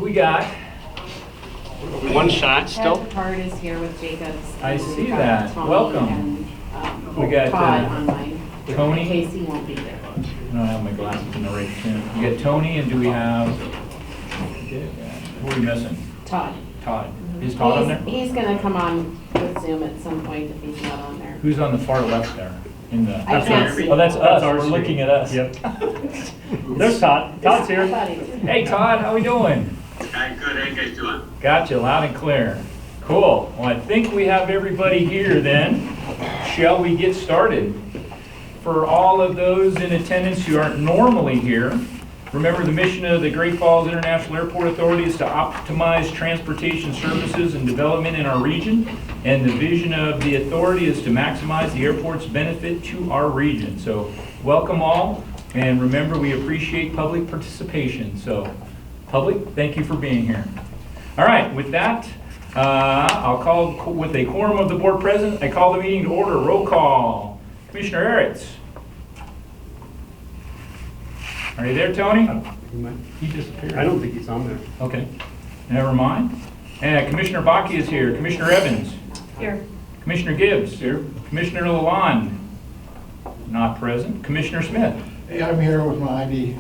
Who we got? One shot still. Ted Hart is here with Jacobs. I and see we've got that. Tony Welcome. And, We got, Todd online. Tony. Casey won't be there. I don't have my glasses in the right tune. We got Tony, and do we have, who are we missing? Todd. Todd. Is Todd on there? He's gonna come on with Zoom at some point if he's not on there. Who's on the far left there? In the. I can't see. Oh, that's us. our We're screen. looking at us. Yep. There's Todd. Todd's I here. thought he was. Hey, Todd, how we doing? Hi, good. How you guys doing? Gotcha, loud and clear. Cool. Well, I think we have everybody here then. Shall we get started? For all of those in attendance who aren't normally here, remember the mission of the Great Falls International Airport Authority is to optimize transportation services and development in our region. And the vision of the authority is to maximize the airport's benefit to our region. So welcome all, and remember we appreciate public participation. So public, thank you for being here. All right, with that, I'll call, with a quorum of the board present, I call the meeting to order. Roll call. Commissioner Aritz. Are you there, Tony? He disappeared. I don't think he's on there. Okay, never mind. And Commissioner Bakke is here. Commissioner Evans. Here. Commissioner Gibbs. Here. Commissioner Lalonde. Not present. Commissioner Smith. Hey, I'm here with my ID.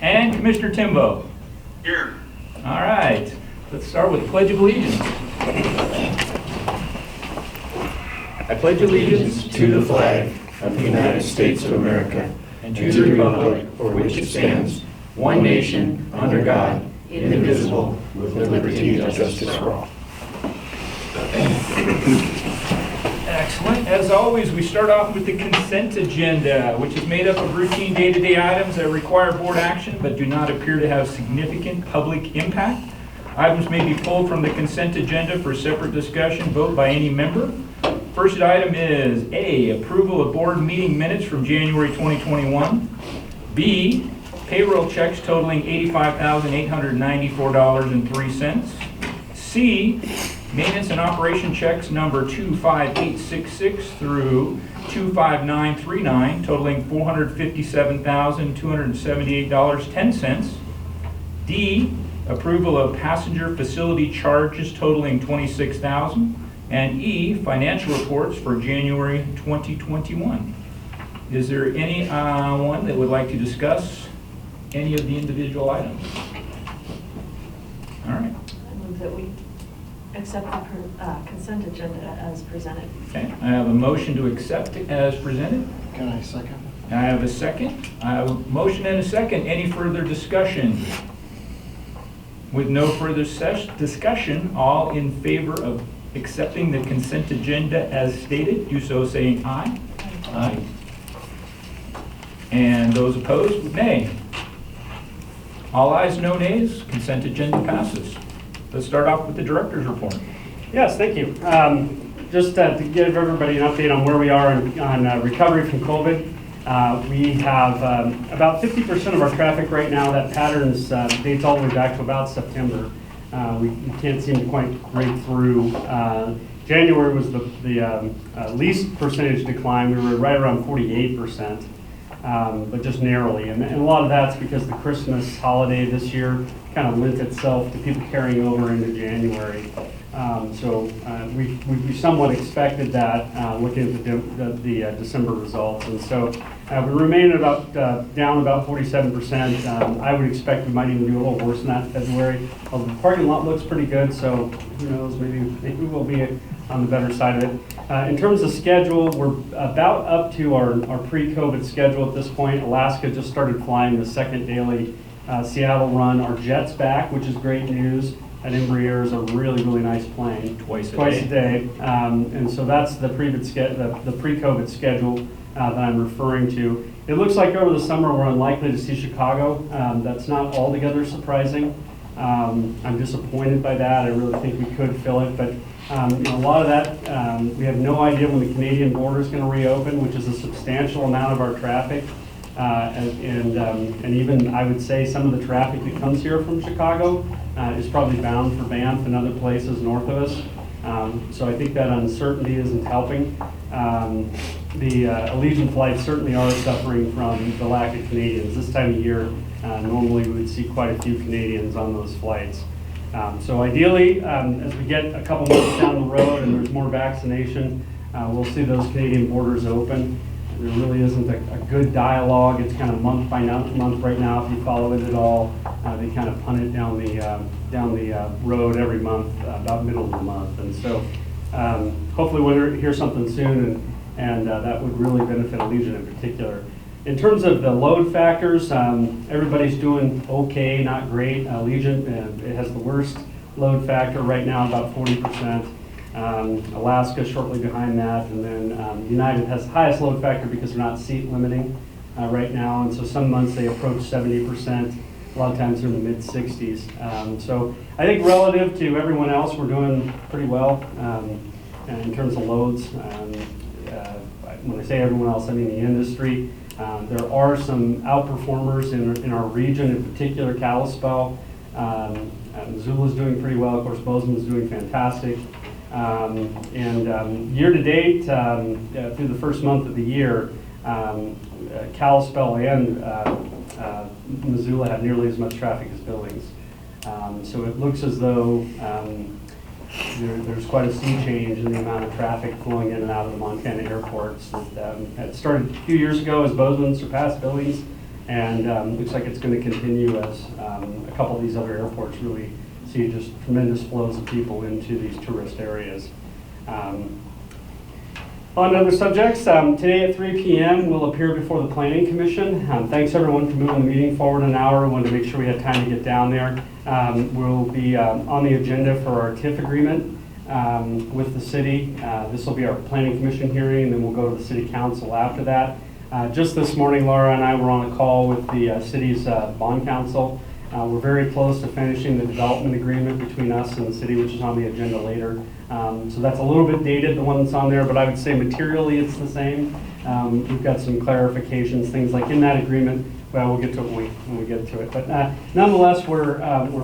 And Commissioner Timbo. Here. All right, let's start with the Pledge of Allegiance. I pledge allegiance To the flag of the United States of America and to the republic for which it stands, one nation, under God, indivisible, with liberty and justice for all. Excellent. As always, we start off with the consent agenda, which is made up of routine day-to-day items that require board action but do not appear to have significant public impact. Items may be pulled from the consent agenda for separate discussion, vote by any member. First item is A, approval of board meeting minutes from January 2021. B, payroll checks totaling $85,894.03. C, maintenance and operation checks number 25866 through 25939 totaling $457,278.10. D, approval of passenger facility charges totaling $26,000. And E, financial reports for January 2021. Is there anyone that would like to discuss any of the individual items? All right. I move that we accept the consent agenda as presented. Okay, I have a motion to accept it as presented. Can I second? I have a second. I have a motion and a second. Any further discussion? With no further discussion, all in favor of accepting the consent agenda as stated, do so saying aye. Aye. And those opposed, nay. All ayes, no nays. Consent agenda passes. Let's start off with the director's report. Yes, thank you. Just to give everybody an update on where we are on recovery from COVID. We have about 50% of our traffic right now. That patterns dates all the way back to about September. We can't seem to quite break through. January was the least percentage decline. We were right around 48%, but just narrowly. And a lot of that's because the Christmas holiday this year kind of lent itself to people carrying over into January. So we somewhat expected that looking at the December results. And so we remain about down about 47%. I would expect we might even do a little worse than that in February. The parking lot looks pretty good, so who knows, maybe we'll be on the better side of it. In terms of schedule, we're about up to our pre-COVID schedule at this point. Alaska just started flying the second daily Seattle run. Our jet's back, which is great news. At Embraer is a really, really nice plane. Twice a day. And so that's the pre-COVID schedule that I'm referring to. It looks like over the summer we're unlikely to see Chicago. That's not altogether surprising. I'm disappointed by that. I really think we could fill it, but a lot of that, we have no idea when the Canadian border is going to reopen, which is a substantial amount of our traffic. And even I would say some of the traffic that comes here from Chicago is probably bound for Banff and other places north of us. So I think that uncertainty isn't helping. The Allegiant flights certainly are suffering from the lack of Canadians. This time of year, Normally, we would see quite a few Canadians on those flights. So ideally, as we get a couple months down the road and there's more vaccination, we'll see those Canadian borders open. There really isn't a good dialogue. It's kind of month by month right now. If you follow it at all, they kind of punt it down the road every month, about middle of the month. And so hopefully we'll hear something soon, and that would really benefit Allegiant in particular. In terms of the load factors, everybody's doing okay, not great. Allegiant, it has the worst load factor right now, about 40%. Alaska shortly behind that, and then United has the highest load factor because they're not seat limiting right now, and so some months they approach 70%. A lot of times they're in the mid-60s. So I think relative to everyone else, we're doing pretty well in terms of loads. When I say everyone else, I mean the industry. There are some outperformers in our region, in particular Kalispell. Missoula's doing pretty well. Of course, Bozeman's doing fantastic. Year to date, through the first month of the year, Kalispell and Missoula have nearly as much traffic as Billings. So it looks as though there's quite a sea change in the amount of traffic flowing in and out of the Montana airports. It started a few years ago as Bozeman surpassed Billings, and looks like it's going to continue as a couple of these other airports really see just tremendous flows of people into these tourist areas. On to other subjects, today at 3 p.m. we'll appear before the Planning Commission. Thanks everyone for moving the meeting forward an hour. We wanted to make sure we had time to get down there. We'll be on the agenda for our TIF agreement with the city. This will be our Planning Commission hearing, and then we'll go to the City Council after that. Just this morning, Laura and I were on a call with the city's bond council. We're very close to finishing the development agreement between us and the city, which is on the agenda later. So that's a little bit dated, the one that's on there, but I would say materially it's the same. We've got some clarifications, things like in that agreement. Well, we'll get to it when we get to it. But nonetheless, we're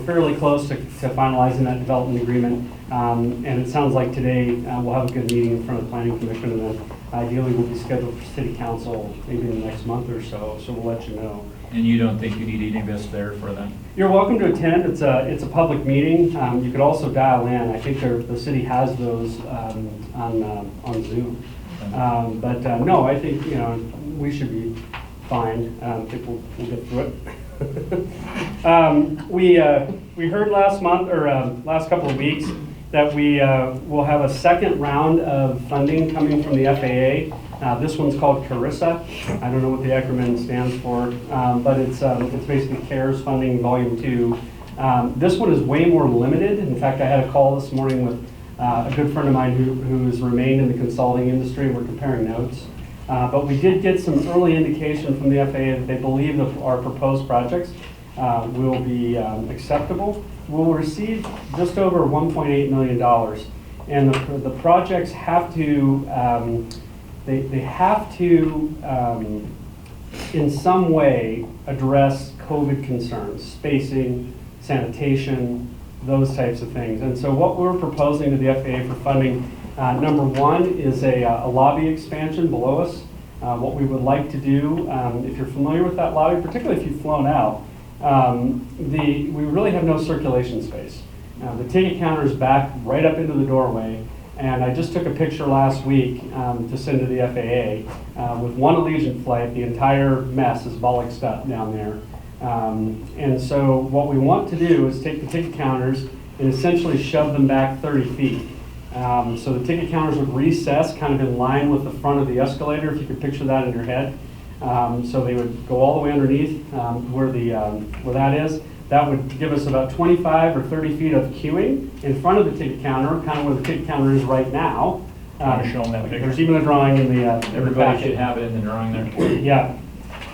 fairly close to finalizing that development agreement. And it sounds like today we'll have a good meeting in front of the Planning Commission, and then ideally we'll be scheduled for City Council maybe in the next month or so. So we'll let you know. And you don't think you need any of us there for that? You're welcome to attend. It's a public meeting. You could also dial in. I think the city has those on Zoom. But no, I think we should be fine. I think we'll get through it. We heard last month or last couple of weeks that we will have a second round of funding coming from the FAA. This one's called CARISA. I don't know what the acronym stands for, but it's basically CARES funding Volume 2. This one is way more limited. In fact, I had a call this morning with a good friend of mine who has remained in the consulting industry. We're comparing notes. But we did get some early indication from the FAA that they believe that our proposed projects will be acceptable. We'll receive just over $1.8 million. And the projects have to they have to, in some way, address COVID concerns, spacing, sanitation, those types of things. And so what we're proposing to the FAA for funding, number one is a lobby expansion below us. What we would like to do, if you're familiar with that lobby, particularly if you've flown out, we really have no circulation space. The ticket counter is back right up into the doorway. And I just took a picture last week to send to the FAA with one Allegiant flight. The entire mess is bollocksed up down there. And so what we want to do is take the ticket counters and essentially shove them back 30 feet. So the ticket counters would recess kind of in line with the front of the escalator, if you could picture that in your head. So they would go all the way underneath where that is. That would give us about 25 or 30 feet of queuing in front of the ticket counter, kind of where the ticket counter is right now. Show them that picture. There's even a drawing in the Everybody should have it in the drawing there. Yeah,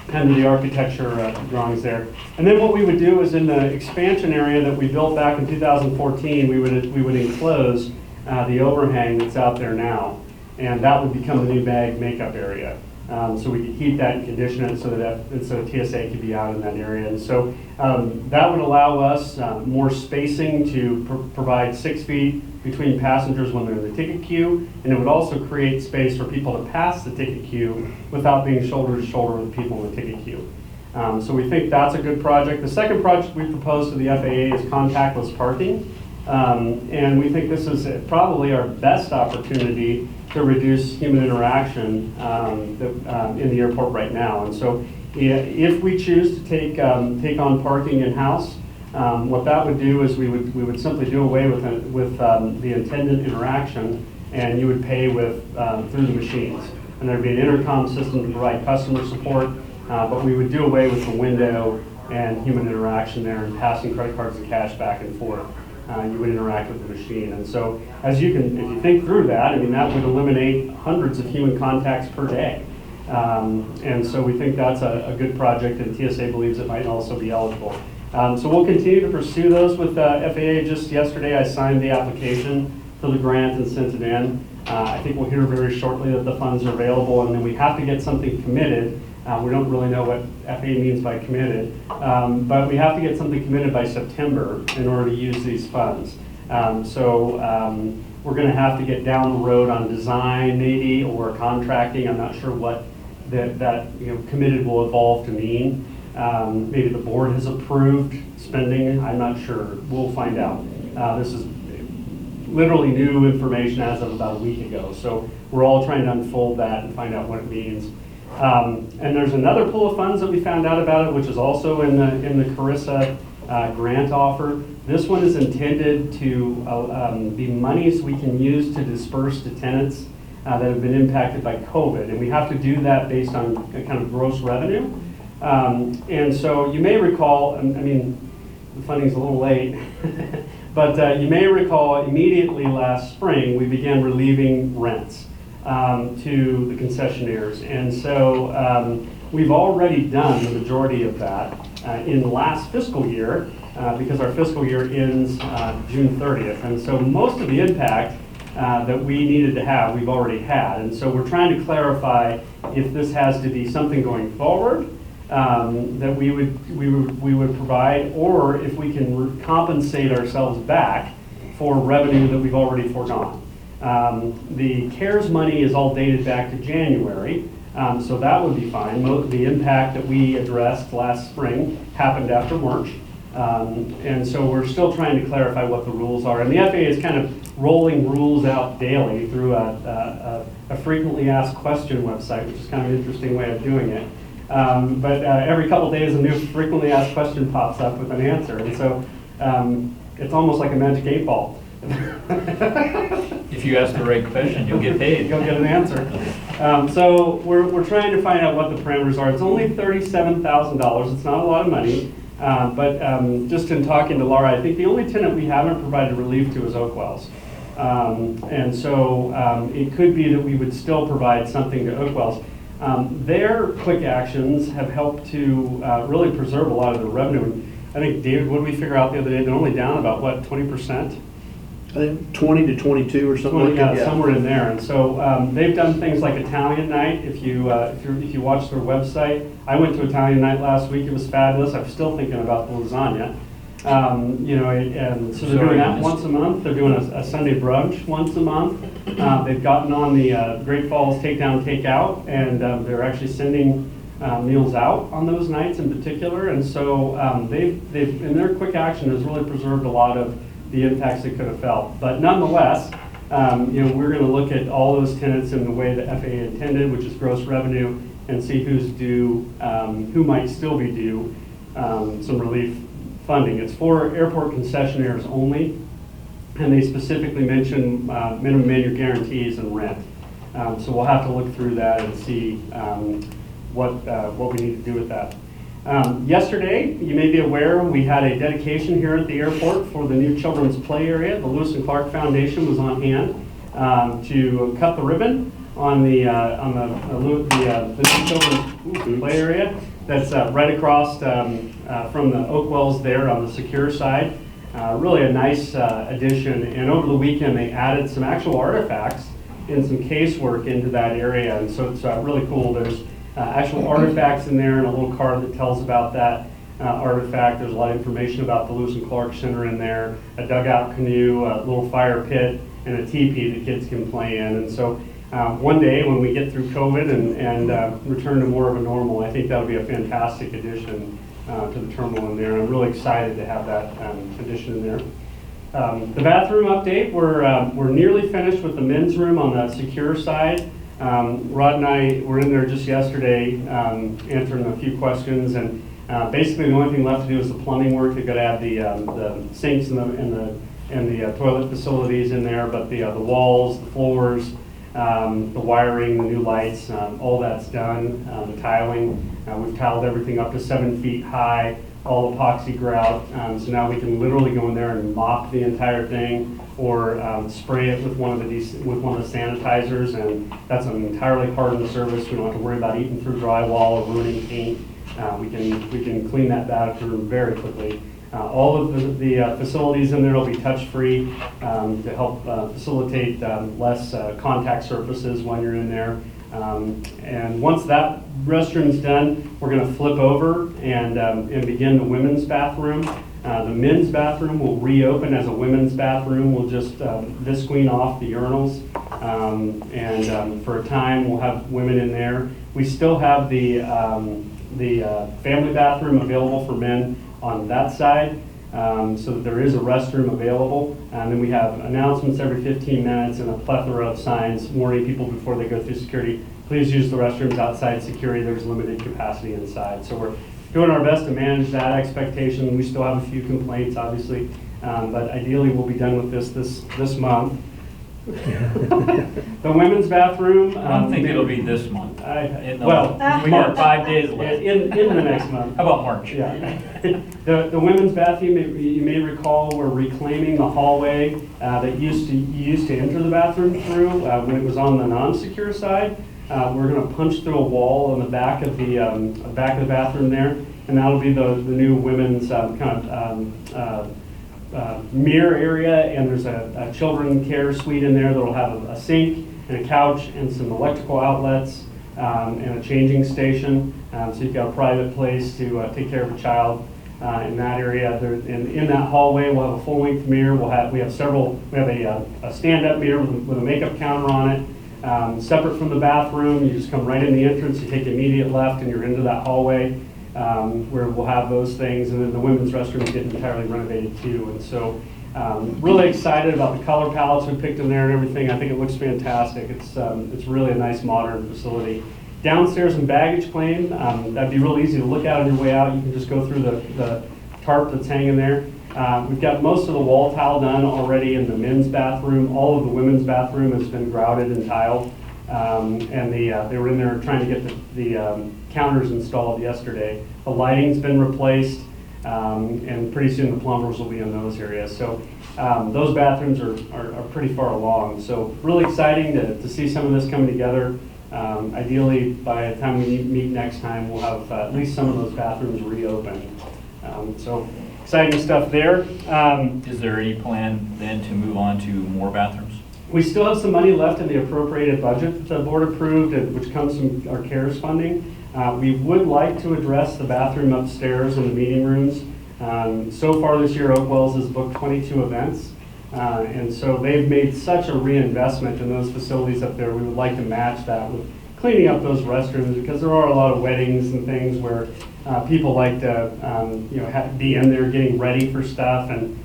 kind of the architecture drawings there. And then what we would do is in the expansion area that we built back in 2014, we would enclose the overhang that's out there now, and that would become the new bag makeup area. So we could heat that and condition it so that TSA could be out in that area. And so that would allow us more spacing to provide 6 feet between passengers when they're in the ticket queue, and it would also create space for people to pass the ticket queue without being shoulder to shoulder with people in the ticket queue. So we think that's a good project. The second project we proposed to the FAA is contactless parking. And we think this is probably our best opportunity to reduce human interaction in the airport right now. And so if we choose to take on parking in-house, what that would do is we would simply do away with the attendant interaction, and you would pay through the machines. And there'd be an intercom system to provide customer support, but we would do away with the window and human interaction there and passing credit cards and cash back and forth. You would interact with the machine. And so if you think through that, I mean, that would eliminate hundreds of human contacts per day. And so we think that's a good project, and TSA believes it might also be eligible. So we'll continue to pursue those with FAA. Just yesterday I signed the application for the grant and sent it in. I think we'll hear very shortly that the funds are available, and then we have to get something committed. We don't really know what FAA means by committed, but we have to get something committed by September in order to use these funds. We're going to have to get down the road on design maybe, or contracting. I'm not sure what that committed will evolve to mean. Maybe the board has approved spending. I'm not sure. We'll find out. This is literally new information as of about a week ago. So we're all trying to unfold that and find out what it means. And there's another pool of funds that we found out about it, which is also in the Carissa grant offer. This one is intended to be monies we can use to disperse to tenants that have been impacted by COVID. And we have to do that based on a kind of gross revenue. And so you may recall, I mean, the funding's a little late, but you may recall immediately last spring, we began relieving rents to the concessionaires. And so we've already done the majority of that in the last fiscal year because our fiscal year ends June 30th. And so most of the impact that we needed to have, we've already had. And so we're trying to clarify if this has to be something going forward that we would provide, or if we can compensate ourselves back for revenue that we've already foregone. The CARES money is all dated back to January, so that would be fine. The impact that we addressed last spring happened after March, and so we're still trying to clarify what the rules are. And the FAA is kind of rolling rules out daily through a frequently asked question website, which is kind of an interesting way of doing it. But every couple days a new frequently asked question pops up with an answer, and so it's almost like a magic 8-ball. If you ask the right question, you'll get paid. You'll get an answer. So we're trying to find out what the parameters are. It's only $37,000. It's not a lot of money, but just in talking to Laura, I think the only tenant we haven't provided relief to is Oakwells. And so it could be that we would still provide something to Oakwells. Their quick actions have helped to really preserve a lot of the revenue. I think, David, what did we figure out the other day? They're only down about, what, 20%? I think 20 to 22 or something like that. Yeah, somewhere in there. And so they've done things like Italian night. If you watch their website, I went to Italian night last week. It was fabulous. I'm still thinking about the lasagna. So they're doing that once a month. They're doing a Sunday brunch once a month. They've gotten on the Great Falls Takedown Takeout, and they're actually sending meals out on those nights in particular. And so they've in their quick action has really preserved a lot of the impacts they could have felt. But nonetheless, we're going to look at all those tenants in the way the FAA intended, which is gross revenue, and see who's due, who might still be due some relief funding. It's for airport concessionaires only, and they specifically mention minimum annual guarantees and rent. So we'll have to look through that and see what we need to do with that. Yesterday, you may be aware, we had a dedication here at the airport for the new children's play area. The Lewis and Clark Foundation was on hand to cut the ribbon on the new children's play area. That's right across from the Oakwells there on the secure side. Really a nice addition. And over the weekend, they added some actual artifacts and some casework into that area. And so it's really cool. There's actual artifacts in there and a little card that tells about that artifact. There's a lot of information about the Lewis and Clark Center in there, a dugout canoe, a little fire pit, and a teepee that kids can play in. And so one day when we get through COVID and return to more of a normal, I think that'll be a fantastic addition to the terminal in there. I'm really excited to have that addition in there. The bathroom update, we're nearly finished with the men's room on the secure side. Rod and I were in there just yesterday answering a few questions, and basically the only thing left to do is the plumbing work. They've got to add the sinks and the toilet facilities in there, but the walls, the floors, the wiring, the new lights, all that's done. The tiling, we've tiled everything up to 7 feet high, all epoxy grout. So now we can literally go in there and mop the entire thing, or spray it with one of the sanitizers, and that's an entirely hardened surface. We don't have to worry about eating through drywall or ruining paint. We can clean that bathroom very quickly. All of the facilities in there will be touch-free to help facilitate less contact surfaces when you're in there. And once that restroom's done, we're going to flip over and begin the women's bathroom. The men's bathroom will reopen as a women's bathroom. We'll just visqueen off the urinals, and for a time we'll have women in there. We still have the family bathroom available for men on that side, so that there is a restroom available. And then we have announcements every 15 minutes and a plethora of signs warning people before they go through security. Please use the restrooms outside security. There's limited capacity inside. So we're doing our best to manage that expectation. We still have a few complaints, obviously, but ideally we'll be done with this month. The women's bathroom. I don't think it'll be this month. We got March. 5 days left. In the next month. How about March? Yeah. The women's bathroom, you may recall, we're reclaiming the hallway that you used to enter the bathroom through when it was on the non-secure side. We're going to punch through a wall on the back of the bathroom there, and that'll be the new women's mirror area. And there's a children care suite in there that'll have a sink and a couch and some electrical outlets and a changing station. So you've got a private place to take care of a child in that area. In that hallway, we'll have a full-length mirror. We have a stand-up mirror with a makeup counter on it. Separate from the bathroom, you just come right in the entrance, you take immediate left, and you're into that hallway where we'll have those things. And then the women's restroom is getting entirely renovated too. And so really excited about the color palettes we picked in there and everything. I think it looks fantastic. It's really a nice modern facility. Downstairs in baggage claim, that'd be real easy to look at on your way out. You can just go through the tarp that's hanging there. We've got most of the wall tile done already in the men's bathroom. All of the women's bathroom has been grouted and tiled. And they were in there trying to get the counters installed yesterday. The lighting's been replaced, and pretty soon the plumbers will be in those areas. So those bathrooms are pretty far along. So really exciting to see some of this coming together. Ideally, by the time we meet next time, we'll have at least some of those bathrooms reopened. So exciting stuff there. Is there any plan then to move on to more bathrooms? We still have some money left in the appropriated budget that the board approved, which comes from our CARES funding. We would like to address the bathroom upstairs in the meeting rooms. So far this year, Oak Wells has booked 22 events. And so they've made such a reinvestment in those facilities up there. We would like to match that with cleaning up those restrooms, because there are a lot of weddings and things where people like to be in there getting ready for stuff, and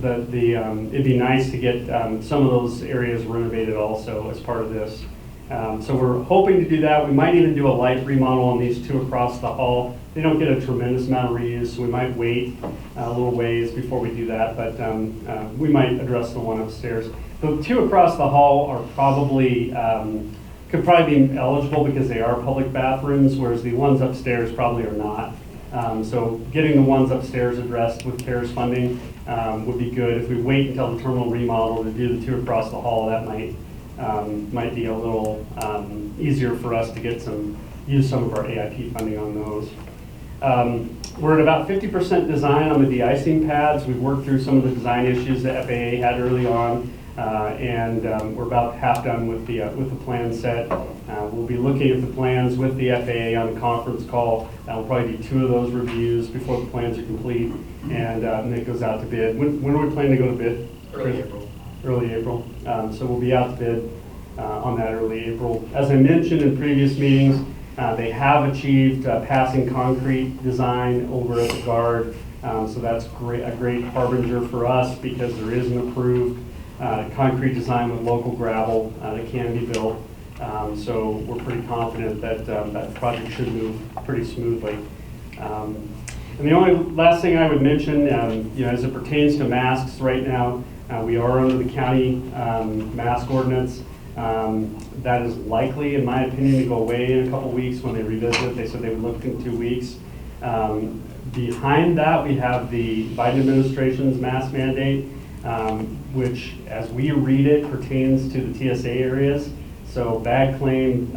it'd be nice to get some of those areas renovated also as part of this. So we're hoping to do that. We might even do a light remodel on these two across the hall. They don't get a tremendous amount of reuse, so we might wait a little ways before we do that, but we might address the one upstairs. The two across the hall are could probably be eligible because they are public bathrooms, whereas the ones upstairs probably are not. So getting the ones upstairs addressed with CARES funding would be good. If we wait until the terminal remodel to do the two across the hall, that might be a little easier for us to use some of our AIP funding on those. We're at about 50% design on the de-icing pads. We've worked through some of the design issues that FAA had early on, and we're about half done with the plan set. We'll be looking at the plans with the FAA on a conference call. We'll probably do 2 of those reviews before the plans are complete, and it goes out to bid. When are we planning to go to bid? Early April. Early April. So we'll be out to bid on that early April. As I mentioned in previous meetings, they have achieved passing concrete design over at the Guard. So that's a great harbinger for us because there is an approved concrete design with local gravel that can be built. So we're pretty confident that that project should move pretty smoothly. And the only last thing I would mention, as it pertains to masks right now, we are under the county mask ordinance. That is likely, in my opinion, to go away in a couple weeks when they revisit it. They said they would look in 2 weeks. Behind that, we have the Biden administration's mask mandate, which, as we read it, pertains to the TSA areas. So bag claim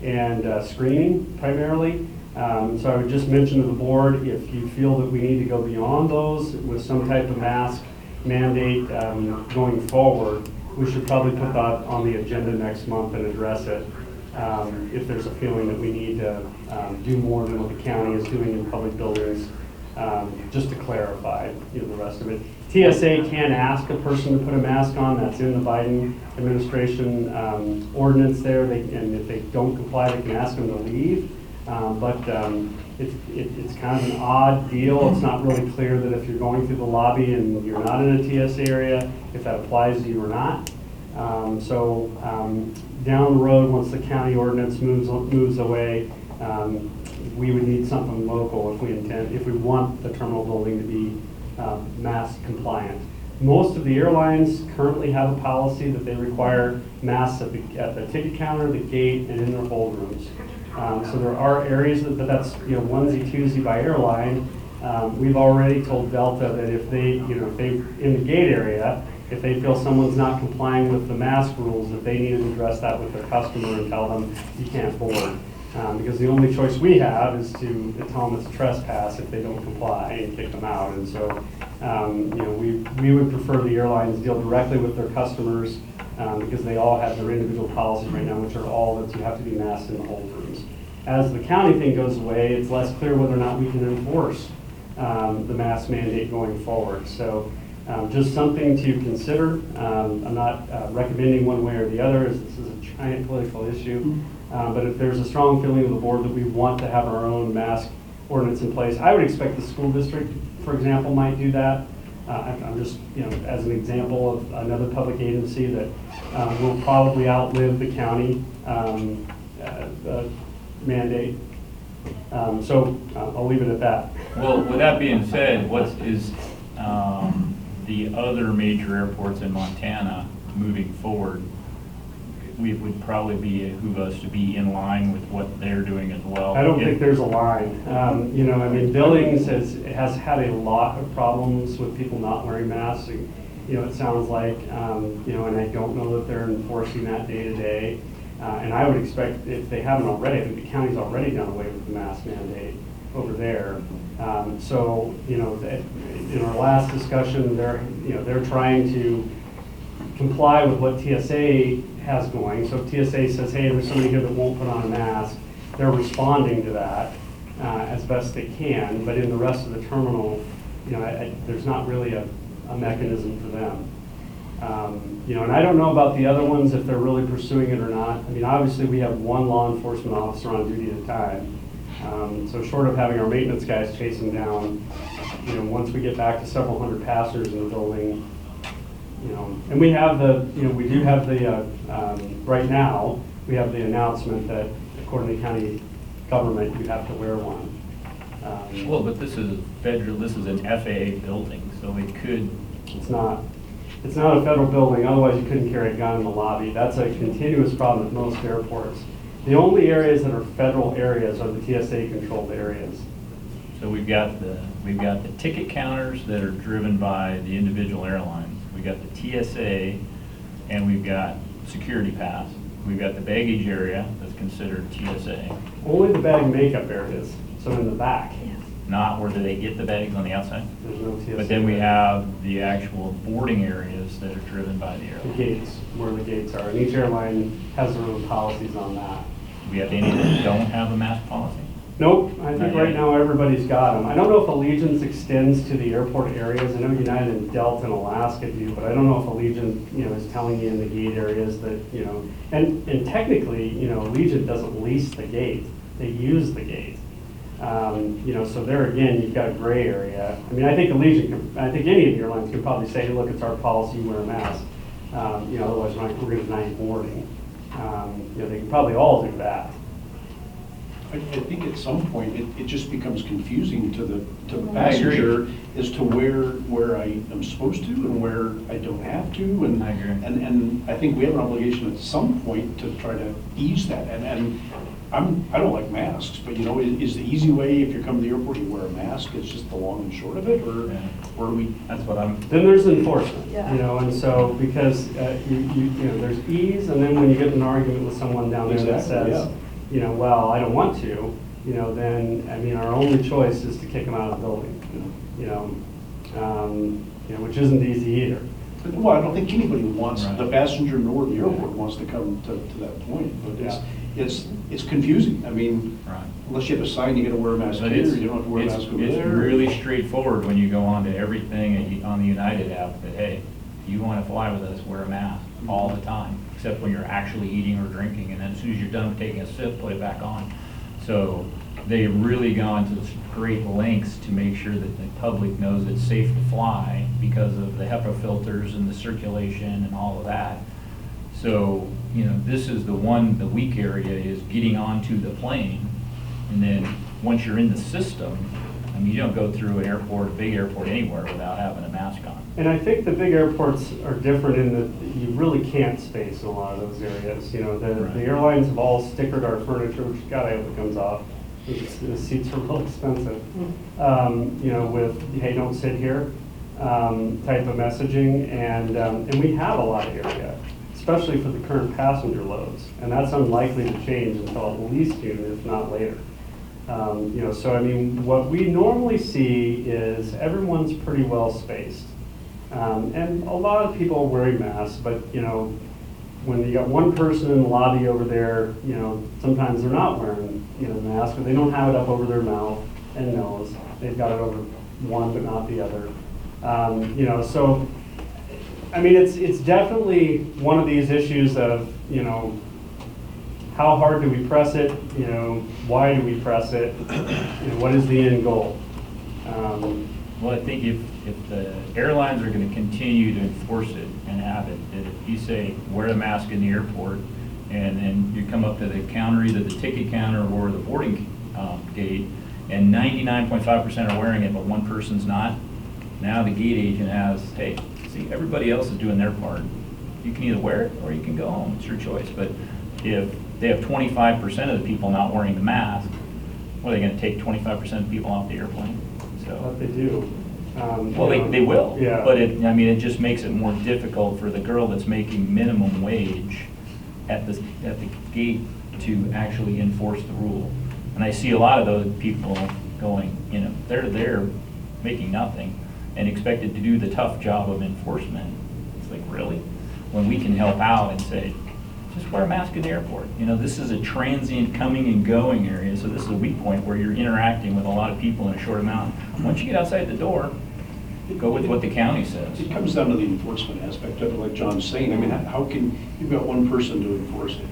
and screening primarily. So I would just mention to the board, if you feel that we need to go beyond those with some type of mask mandate going forward, we should probably put that on the agenda next month and address it. If there's a feeling that we need to do more than what the county is doing in public buildings, just to clarify, the rest of it. TSA can ask a person to put a mask on. That's in the Biden administration ordinance there. And if they don't comply, they can ask them to leave. But it's kind of an odd deal. It's not really clear that if you're going through the lobby and you're not in a TSA area, if that applies to you or not. Down the road, once the county ordinance moves away, we would need something local if we want the terminal building to be mask compliant. Most of the airlines currently have a policy that they require masks at the ticket counter, the gate, and in their hold rooms. So there are areas but that's onesie twosie by airline. We've already told Delta that if they in the gate area, if they feel someone's not complying with the mask rules, that they need to address that with their customer and tell them you can't board. Because the only choice we have is to tell them it's a trespass if they don't comply and kick them out. And so, we would prefer the airlines deal directly with their customers because they all have their individual policies right now, which are all that you have to be masked in the hold rooms. As the county thing goes away, it's less clear whether or not we can enforce the mask mandate going forward. So just something to consider. I'm not recommending one way or the other, as this is a giant political issue. But if there's a strong feeling of the board that we want to have our own mask ordinance in place, I would expect the school district, for example, might do that. I'm just, as an example of another public agency that will probably outlive the county mandate. So I'll leave it at that. Well, with that being said, what is the other major airports in Montana moving forward? We would probably behoove us to be in line with what they're doing as well. I don't think there's a line. Billings has had a lot of problems with people not wearing masks. It sounds like, and I don't know that they're enforcing that day to day. And I would expect, if they haven't already, I think the county's already done away with the mask mandate over there. In our last discussion, they're trying to comply with what TSA has going. So if TSA says, hey, there's somebody here that won't put on a mask, they're responding to that as best they can. But in the rest of the terminal, there's not really a mechanism for them. And I don't know about the other ones, if they're really pursuing it or not. I mean, obviously we have one law enforcement officer on duty at a time. So short of having our maintenance guys chasing down, once we get back to several hundred passengers in the building, and we have we do have the, right now, we have the announcement that according to the county government, you have to wear one. Well, but this is an FAA building, so it could. It's not a federal building, otherwise you couldn't carry a gun in the lobby. That's a continuous problem at most airports. The only areas that are federal areas are the TSA controlled areas. So we've got the ticket counters that are driven by the individual airlines. We've got the TSA, and we've got security pass. We've got the baggage area that's considered TSA. Only the bag makeup areas, so in the back. Not where do they get the bags on the outside? There's no TSA. But then we have the actual boarding areas that are driven by the The airline. gates, where the gates are, and each airline has their own policies on that. Do we have any that don't have a mask policy? Nope, I Not think yet. right now everybody's got them. I don't know if Allegiance extends to the airport areas. I know United and Delta and Alaska do, but I don't know if Allegiant, is telling you in the gate areas that, and technically, Allegiant doesn't lease the gate. They use the gate. So there again, you've got a gray area. I mean, I think I think any of the airlines could probably say, hey, look, it's our policy, wear a mask. Otherwise we're going to deny boarding. They can probably all do that. I think at some point, it just becomes confusing to the I agree. passenger as to where I am supposed to and where I don't have to. And I agree. And I think we have an obligation at some point to try to ease that. And I don't like masks, but is the easy way, if you're coming to the airport, you wear a mask? It's just the long and short of it, or do we? That's what I'm, Then there's enforcement, Yeah. and so because there's ease, and then when you get in an argument with someone down there that Exactly, says, well, I don't want to, then I mean our only choice is to kick them out of the building, which isn't easy either. Well, I don't think anybody wants, Right. the passenger nor the airport wants to come to that point, but it's confusing. I mean, right. unless you have a sign, you gotta wear a mask But here, it's, you don't have to wear a mask over it's there. really straightforward when you go on to everything on the United app that, hey, you want to fly with us, wear a mask all the time, except when you're actually eating or drinking, and then as soon as you're done taking a sip, put it back on. So they've really gone to great lengths to make sure that the public knows it's safe to fly because of the HEPA filters and the circulation and all of that. So, this is the weak area is getting onto the plane. And then once you're in the system, I mean, you don't go through an airport, a big airport anywhere without having a mask on. And I think the big airports are different in that you really can't space in a lot of those areas. The airlines have all stickered our furniture, which God, I hope it comes off. The seats are real expensive. With, hey, don't sit here type of messaging. And we have a lot of area, especially for the current passenger loads. And that's unlikely to change until at least June, if not later. So I mean, what we normally see is everyone's pretty well spaced. And a lot of people are wearing masks, but when you got one person in the lobby over there, sometimes they're not wearing, the mask, or they don't have it up over their mouth and nose. They've got it over one but not the other. So I mean, it's definitely one of these issues of, how hard do we press it? Why do we press it? What is the end goal? Well, I think if the airlines are going to continue to enforce it and have it, that if you say wear a mask in the airport, and then you come up to the counter, either the ticket counter or the boarding gate, and 99.5% are wearing it, but one person's not, now the gate agent has, hey, see, everybody else is doing their part. You can either wear it or you can go home. It's your choice. But if they have 25% of the people not wearing the mask, what, are they going to take 25% of the people off the airplane? What they do. Well, they will. Yeah. But it just makes it more difficult for the girl that's making minimum wage at the gate to actually enforce the rule. And I see a lot of those people going, they're there making nothing and expected to do the tough job of enforcement. It's like, really? When we can help out and say, just wear a mask in the airport. This is a transient coming and going area, so this is a weak point where you're interacting with a lot of people in a short amount. Once you get outside the door, go with what the county says. It comes down to the enforcement aspect of it, like John's saying. I mean, how can, you've got one person to enforce it,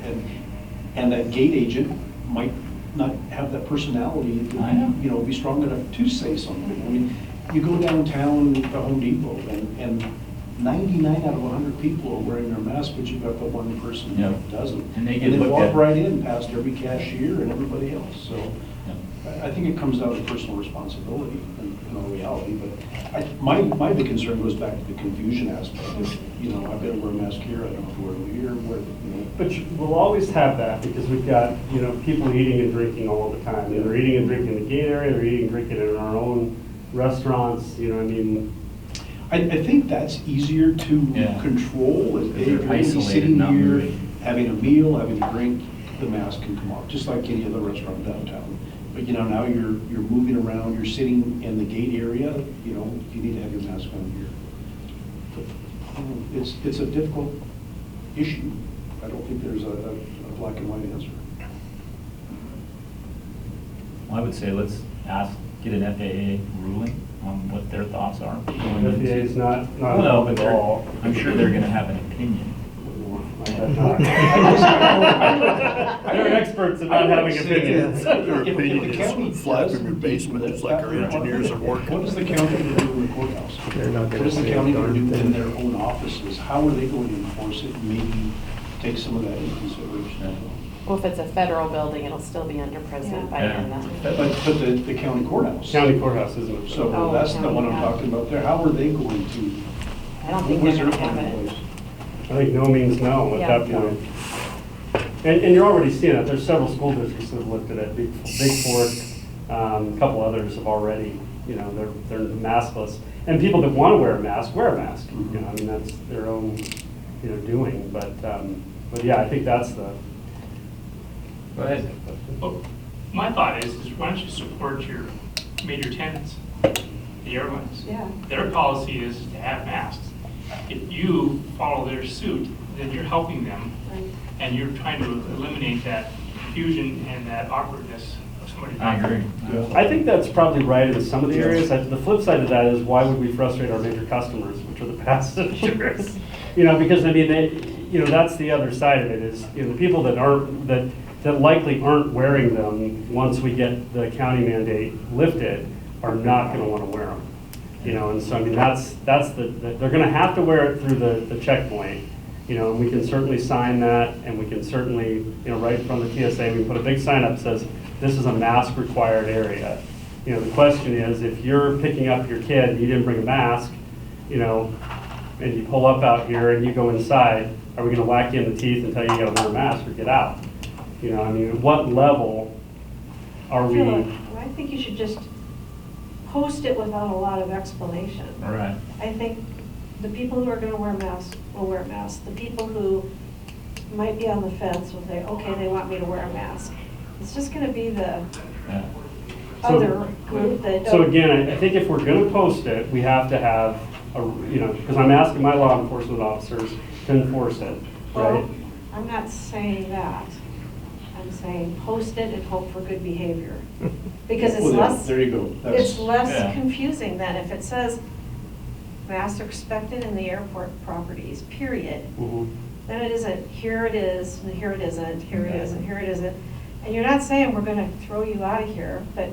and that gate agent might not have that personality to, I know. be strong enough to say something. I mean, you go downtown to Home Depot, and 99 out of 100 people are wearing their mask, but you've got the one person Yeah. that doesn't. And they get then looked walk at. right in past every cashier and everybody else. So Yeah. I think it comes down to personal responsibility in all reality. But my big concern goes back to the confusion aspect. I've got to wear a mask here, I don't have to wear it here. But we'll always have that because we've got, people eating and drinking all the time. They're eating and drinking in the gate area, they're eating and drinking in our own restaurants, I think that's easier to Yeah. control. If Because you're they're gonna be isolated, sitting not here, moving. having a meal, having a drink, the mask can come off, just like any other restaurant downtown. But now you're moving around, you're sitting in the gate area, you need to have your mask on here. But, it's a difficult issue. I don't think there's a black and white answer. Well, I would say let's get an FAA ruling on what their thoughts are. The FAA is not Well, no, but at they're, all. I'm sure they're gonna have an opinion. They're experts in not having opinions. Their If opinion the is county flat does in your basement, just like our that- engineers are working. What is the county going to do in the courthouse? They're not gonna What is the say a county going to darn do in thing. their own offices? How are they going to enforce it? Maybe take some of that into consideration. Well, if it's a federal building, it'll still be under President Yeah. Biden. But the county courthouse. County courthouse isn't. So Oh, that's the county, one I'm yeah. talking about there. How are they going to? I don't think what they're was gonna their have plan in it. place? I think no means no at Yeah. that point. And you're already seeing it. There's several school districts that have looked at it. Big Fork, a couple others have already, they're maskless. And people that want to wear a mask, wear a mask. Mhm. I mean, that's their own, doing. But yeah, I think that's the. Go ahead. Well, my thought is why don't you support your major tenants, the airlines? Yeah. Their policy is to have masks. If you follow their suit, then you're helping them, Right. and you're trying to eliminate that confusion and that awkwardness of somebody. I agree. I think that's probably right in some of the areas. The flip side of that is why would we frustrate our major customers, which are the passengers? Because I mean, that's the other side of it is, the people that aren't, that likely aren't wearing them once we get the county mandate lifted are not going to want to wear them. And so I mean, that's they're going to have to wear it through the checkpoint. And we can certainly sign that, and we can certainly, right from the TSA, we put a big sign up that says, this is a mask required area. The question is, if you're picking up your kid and you didn't bring a mask, and you pull up out here and you go inside, are we gonna whack you in the teeth and tell you you gotta wear a mask or get out? I mean, at what level are we? Philip, I think you should just post it without a lot of explanation. All right. I think the people who are gonna wear masks will wear masks. The people who might be on the fence will say, okay, they want me to wear a mask. It's just gonna be the Yeah. So- other group that So don't. again, I think if we're gonna post it, we have to have, because I'm asking my law enforcement officers to enforce it, right? Well, I'm not saying that. I'm saying post it and hope for good behavior. Because it's Well, less, there you go. it's That's- less Yeah. confusing than if it says masks are expected in the airport properties, period. Mhm. Then it isn't, here it is, and here it isn't, here it is, and here it isn't. And you're not saying we're gonna throw you out of here, but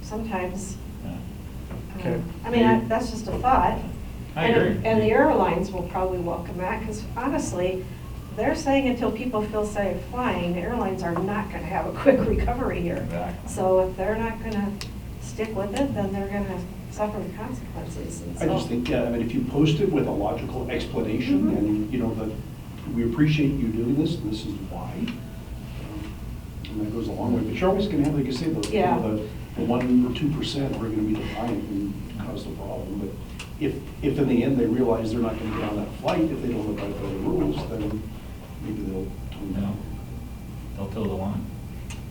sometimes, Yeah. Okay. I mean, that's just a thought. I And- agree. And the airlines will probably welcome that, because honestly, they're saying until people feel safe flying, the airlines are not gonna have a quick recovery here. Exactly. So if they're not gonna stick with it, then they're gonna suffer the consequences. And I just so- think, yeah, I mean, if you post it with a logical explanation Mhm. and, that we appreciate you doing this, and this is why, and that goes a long way. But you're always going to have, like you say, Yeah. the 1 or 2% who are going to be defiant and cause the problem. But if in the end they realize they're not going to get on that flight if they don't abide by the rules, then maybe they'll tone No. down. They'll toe the line.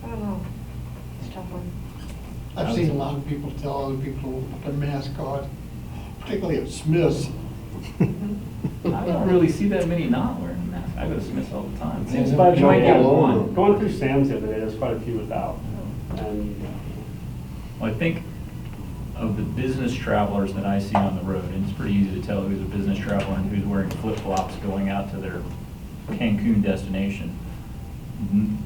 I don't know, it's a tough one. I've seen a lot of people tell other people to mask on, particularly at Smith's. I don't really see that many not wearing masks. I go to Smith's all the time. Seems by the You might way, get one. going through Sam's the other day, there's quite a few without. And Well, I think of the business travelers that I see on the road, and it's pretty easy to tell who's a business traveler and who's wearing flip-flops going out to their Cancun destination.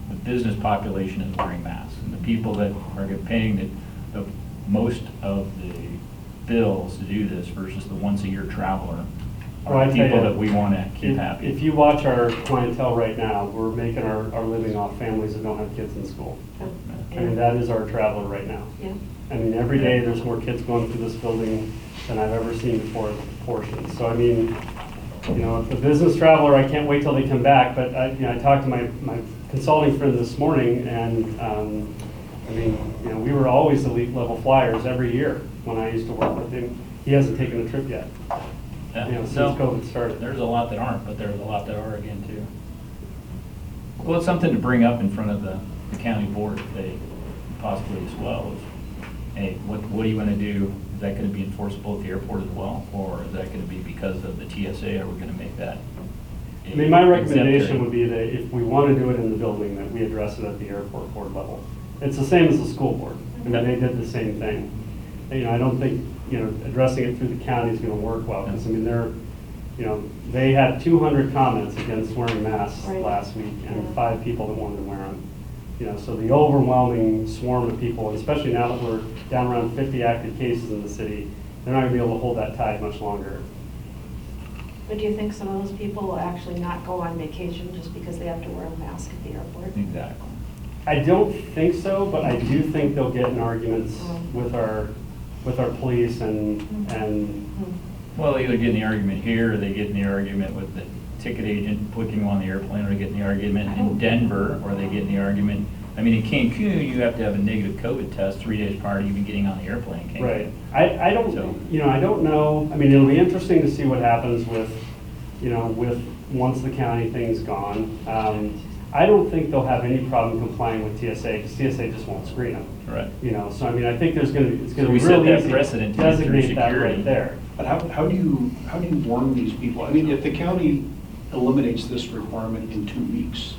The business population is wearing masks, and the people that are paying the most of the bills to do this versus the once-a-year traveler Well, I are the tell people you, that we want to keep happy. If you watch our clientele right now, we're making our living off families that don't have kids in school. I mean, that is our traveler right now. Yeah. I mean, every day there's more kids going through this building than I've ever seen before as a proportion. So I mean, if the business traveler, I can't wait till they come back, but I talked to my consulting friend this morning, and I mean, we were always elite level flyers every year when I used to work with him. He hasn't taken a trip yet, Yeah. since No, COVID started. There's a lot that aren't, but there's a lot that are again too. Well, it's something to bring up in front of the county board if they possibly as well. Hey, what do you want to do? Is that going to be enforceable at the airport as well? Or is that going to be because of the TSA? Are we going to make that? I mean, my recommendation exemplary? would be that if we want to do it in the building, that we address it at the airport board level. It's the same as the school board. I mean, they did the same thing. You know, I don't think, you know, addressing it through the county is gonna work well, because I mean, they had 200 comments against wearing masks Right. last week, and Yeah. 5 people that wanted to wear them. You know, so the overwhelming swarm of people, especially now that we're down around 50 active cases in the city, they're not gonna be able to hold that tide much longer. But do you think some of those people will actually not go on vacation just because they have to wear a mask at the airport? Exactly. I don't think so, but I do think they'll get in arguments with our police and Well, they either get in the argument here, or they get in the argument with the ticket agent booking them on the airplane, or they get in the argument in Denver, or they get in the argument, I mean, in Cancun, you have to have a negative COVID test 3 days prior to even getting on the airplane in Cancun. right. I don't, you know, I don't know, I mean, it'll be interesting to see what happens with, you know, once the county thing's gone. I don't think they'll have any problem complying with TSA, because TSA just won't screen them. Right. You know, so I mean, I think it's gonna So be we set real that easy to precedent to get through designate that security. right there. But how do you warn these people? I mean, if the county eliminates this requirement in 2 weeks,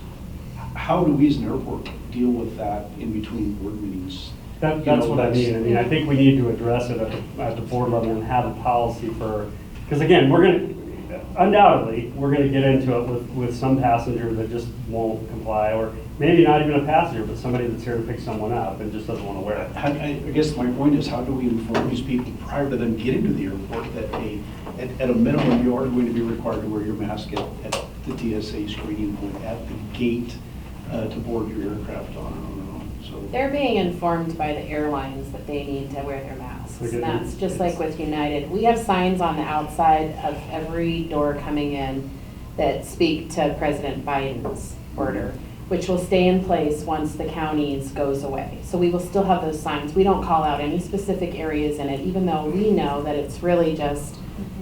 how do we as an airport deal with that in between board meetings? That's You know, what I mean. I mean, I think we need to address it at the board level and have a policy for, because again, undoubtedly, we're gonna get into it with some passenger that just won't comply, or maybe not even a passenger, but somebody that's here to pick someone up and just doesn't wanna wear it. I guess my point is, how do we inform these people prior to them getting to the airport that, hey, at a minimum, you are going to be required to wear your mask at the TSA screening point, at the gate to board your aircraft on? So They're being informed by the airlines that they need to wear their masks. Okay. And that's just like with United. We have signs on the outside of every door coming in that speak to President Biden's order, which will stay in place once the county's goes away. So we will still have those signs. We don't call out any specific areas in it, even though we know that it's really just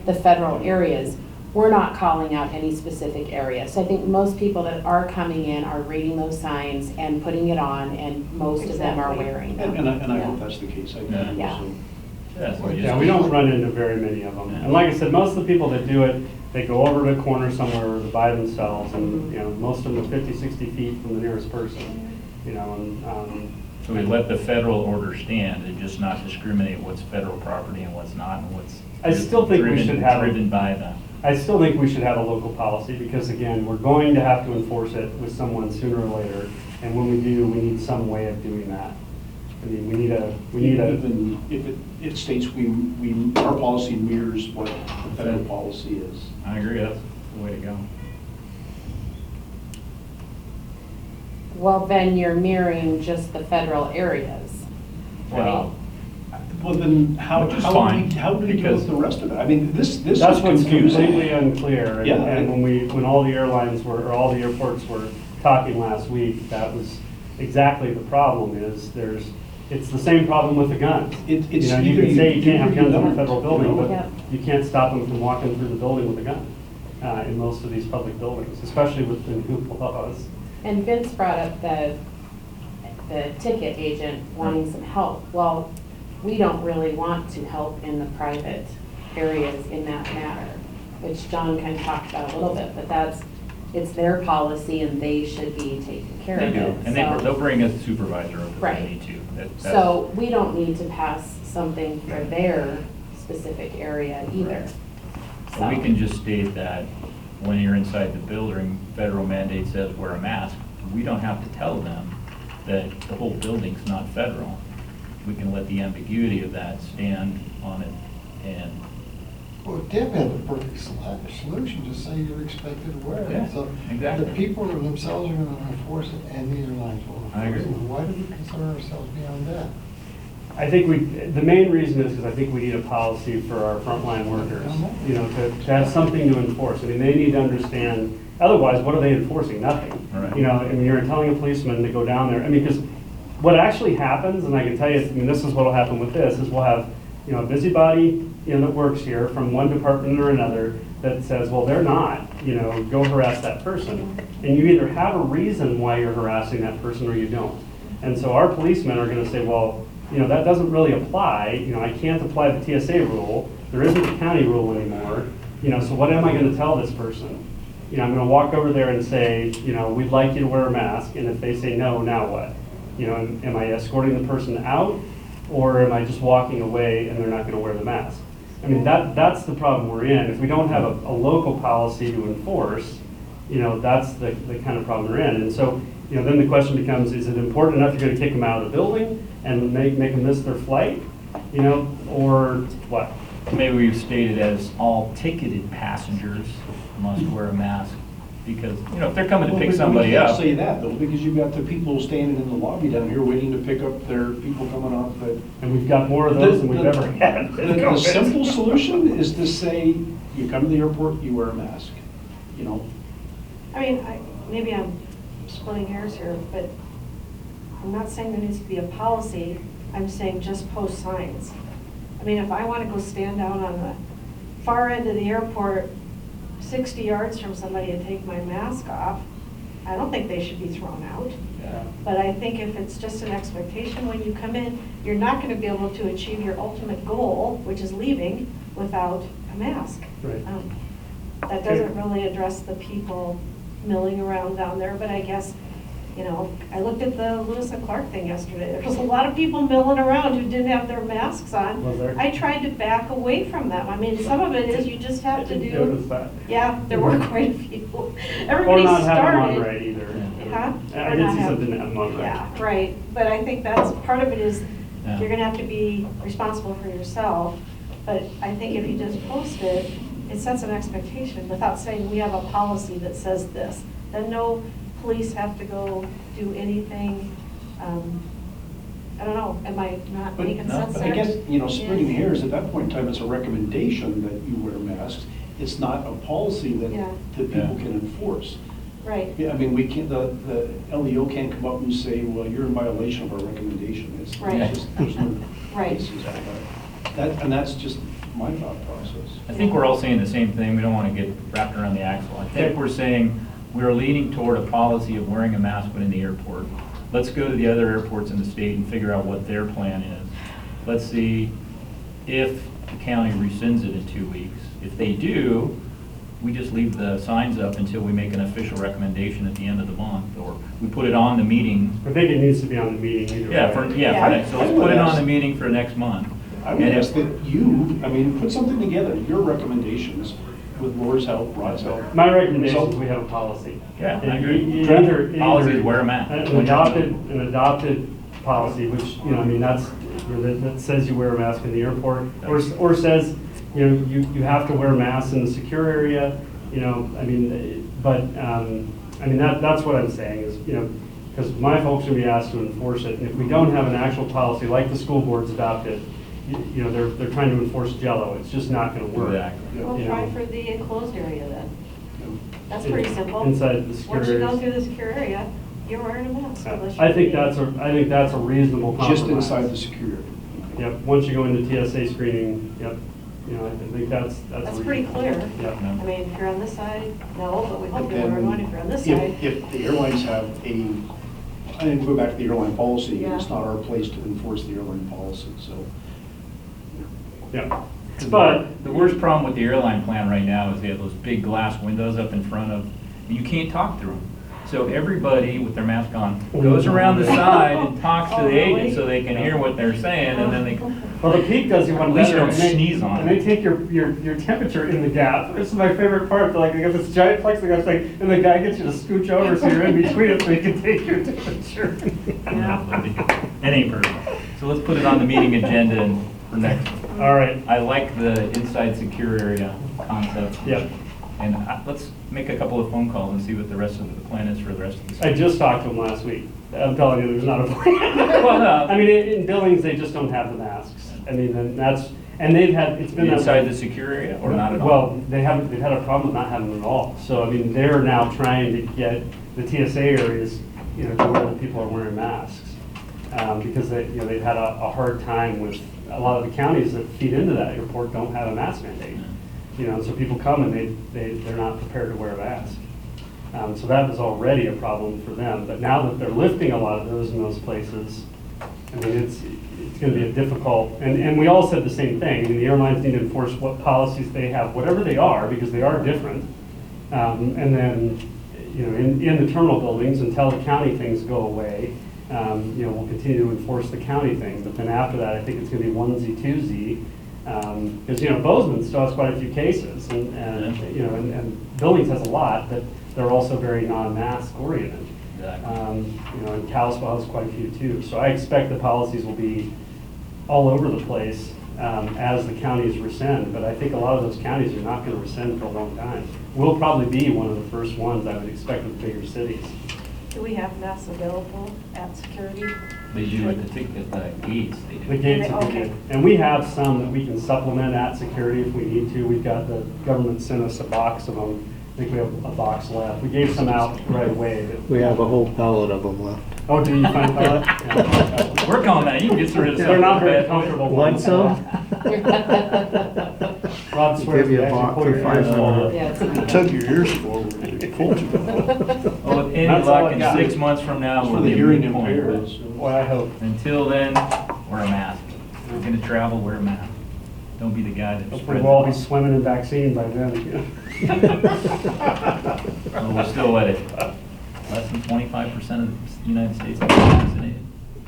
the federal areas. We're not calling out any specific area. So I think most people that are coming in are reading those signs and putting it on, and most of them are Exactly. wearing them. And I Yeah. hope that's the case. I Yeah. do. Yeah. So- Yeah, so we Yeah, just- we don't run into very many of them. And like I said, most of the people that do it, they go over to a corner somewhere by themselves, and, you know, most of them are 50, 60 feet from the nearest person, you know, and, So we let the federal order stand and just not discriminate what's federal property and what's not, and what's I still think we driven- should have- driven by the. I still think we should have a local policy, because again, we're going to have to enforce it with someone sooner or later. And when we do, we need some way of doing that. I mean, we need a, Even if it states our policy mirrors what the federal policy is. I agree, that's the way to go. Well, then you're mirroring just the federal areas, right? Well, Well, then how Which is do fine, we deal because- with the rest of it? I mean, this is that's what's confusing. completely unclear. And- Yeah. And when all the airlines were, or all the airports were talking last week, that was exactly the problem is it's the same problem with the guns. It's You know, you either can say you can't have either guns in a don't, federal you building, know? but Yeah. you can't stop them from walking through the building with a gun in most of these public buildings, especially with the new laws. And Vince brought up the ticket agent wanting some help. Well, we don't really want to help in the private areas in that matter, which John kind of talked about a little bit, but it's their policy and they should be taking care They of do, it. and So- they'll bring a supervisor over if Right. they need to. That's- So we don't need to pass something for their specific area either. But we So- can just state that when you're inside the building, federal mandate says wear a mask. We don't have to tell them that the whole building's not federal. We can let the ambiguity of that stand on it, and Well, Tim had the perfect solution, just say you're expected to wear Yeah, it. So exactly. the people themselves are gonna enforce it, and the airlines will I enforce agree. it. Why do we concern ourselves beyond that? I think the main reason is because I think we need a policy for our frontline workers, you know, to have something to enforce. I mean, they need to understand, otherwise, what are they enforcing? Nothing. Right. You know, I mean, you're telling a policeman to go down there, I mean, because what actually happens, and I can tell you, I mean, this is what'll happen with this, is we'll have, you know, a busybody, you know, that works here from one department or another that says, well, they're not, you know, go harass that person. And you either have a reason why you're harassing that person or you don't. And so our policemen are gonna say, well, you know, that doesn't really apply, you know, I can't apply the TSA rule, there isn't a county rule anymore, you know, so what am I gonna tell this person? You know, I'm gonna walk over there and say, you know, we'd like you to wear a mask, and if they say no, now what? You know, am I escorting the person out, or am I just walking away and they're not gonna wear the mask? I mean, that's the problem we're in. If we don't have a local policy to enforce, you know, that's the kind of problem we're in. And so, you know, then the question becomes, is it important enough you're gonna kick them out of the building and make them miss their flight? You know, or what? Maybe we've stated as all ticketed passengers must wear a mask, because, you know, if they're coming to pick somebody up. We can't say that though, because you've got the people standing in the lobby down here waiting to pick up their people coming off the. And we've got more of those than we've ever had. The simple solution is to say, you come to the airport, you wear a mask, you know? I mean, maybe I'm splitting hairs here, but I'm not saying there needs to be a policy. I'm saying just post signs. I mean, if I want to go stand down on the far end of the airport, 60 yards from somebody and take my mask off, I don't think they should be thrown out. Yeah. But I think if it's just an expectation when you come in, you're not going to be able to achieve your ultimate goal, which is leaving, without a mask. Right. That doesn't really address the people milling around down there, but I guess, you know, I looked at the Lewis and Clark thing yesterday. There was a lot of people milling around who didn't have their masks on. Was there? I tried to back away from them. I mean, some of it is you just have to Notice do. that. Yeah, there were quite a few. Or Everybody not have them on started. right either. Huh? I Or did not see have- something that had them on right. Yeah, right. But I think that's, part of it is, Yeah. you're gonna have to be responsible for yourself. But I think if you just post it, it sets an expectation without saying we have a policy that says this. Then no police have to go do anything. I don't know, am I not But making no, sense But there? I guess, you know, splitting Yeah. hairs, at that point in time, it's a recommendation that you wear masks. It's not a policy that, Yeah. that people Yeah. can enforce. Right, Yeah, I mean, we can't, the LEO can't come up and say, well, you're in violation of our recommendation. It's Right. just, there's no Right. basis for that. And that's just my thought process. I think we're all saying the same thing. We don't want to get wrapped around the axle. I think we're saying we're leaning toward a policy of wearing a mask when in the airport. Let's go to the other airports in the state and figure out what their plan is. Let's see if the county rescinds it in 2 weeks. If they do, we just leave the signs up until we make an official recommendation at the end of the month, or we put it on the meeting. I think it needs to be on the meeting either Yeah, way. for Yeah. next, so let's put it on the meeting for next month. I would And ask if, that you, I mean, put something together, your recommendations with Laura's help, Rod's help. My recommendation is we have a policy. Yeah, I And agree. either- Policy is wear a mask. An adopted policy, which, you know, I mean, that's, you know, that says you wear a mask in the airport, or says, you know, you have to wear a mask in the secure area, you know, I mean, but, I mean, that's what I'm saying is, you know, because my folks are going to be asked to enforce it, and if we don't have an actual policy like the school board's adopted, you know, they're trying to enforce Jello, it's just not going to work. Exactly. we'll You try know. for the enclosed area then. That's pretty simple. Inside the secure Once you go areas. through the secure area, you're wearing a mask. unless I you're think being- that's a reasonable compromise. Just inside the security. Yep, once you go into TSA screening, yep, you know, I think that's. That's pretty clear. Yep. I mean, if you're on this side, no, but we hope you're And wearing one if you're on this side. If the airlines have I think we'll go back to the airline policy, Yeah. it's not our place to enforce the airline policy, so. Yeah, but, the worst problem with the airline plan right now is they have those big glass windows up in front of, you can't talk through them. So everybody with their mask on goes around the side and talks to Oh, the really? agent so they can hear what they're saying, and then they, well, the peak does you one At least you better. don't and they- sneeze on And it. they take your temperature in the gap. This is my favorite part, like, they got this giant plexiglass thing, and the guy gets you to scooch over so you're in between it so you can take your temperature. it ain't perfect. So let's put it on the meeting agenda and for next. All right, I like the inside secure area concept. Yep. And let's make a couple of phone calls and see what the rest of the plan is for the rest of the. I just talked to him last week. I'm telling you, there's not a plan. Well, no. I mean, in Billings, they just don't have the masks. I mean, and they've had, it's been that Inside way. the secure area or not at all? Well, they've had a problem with not having them at all. So, I mean, they're now trying to get the TSA areas, you know, to where the people are wearing masks. Because they've had a hard time with, a lot of the counties that feed into that airport don't have a mask mandate. You know, so people come and they're not prepared to wear a mask. So that was already a problem for them. But now that they're lifting a lot of those in those places, I mean, it's going to be a difficult, and we all said the same thing. I mean, the airlines need to enforce what policies they have, whatever they are, because they are different. And then, you know, in the terminal buildings, until the county things go away, we'll continue to enforce the county thing. But then after that, I think it's going to be onesie, twosie. Because, Bozeman still has quite a few cases, and Billings has a lot, but they're also very non-mask oriented. Exactly. And Kalispell has quite a few too. So I expect the policies will be all over the place as the counties rescind, but I think a lot of those counties are not going to rescind for a long time. We'll probably be one of the first ones, I would expect, with bigger cities. Do we have masks available at security? They do at the gates, they The do. gates are Okay. good. And we have some that we can supplement at security if we need to. We've got, the government sent us a box of them. I think we have a box left. We gave some out right away. We have a whole pallet of them left. Oh, do you find that? Yeah. Work on that, you can get rid of some. They're not very comfortable. Want some? Rod swears Give you we a actually box pull for your ears forward. Yeah, it's not. Tug your ears forward, it pulls you. Well, with any That's all luck, I in got. 6 months from now, For we'll the be a hearing moot point. impaired. Boy, I hope. Until then, wear a mask. If you're gonna travel, wear a mask. Don't be the guy that Hopefully spreads. we'll all be swimming in vaccine by then. Well, we're still at it. Less than 25% of the United States is vaccinated.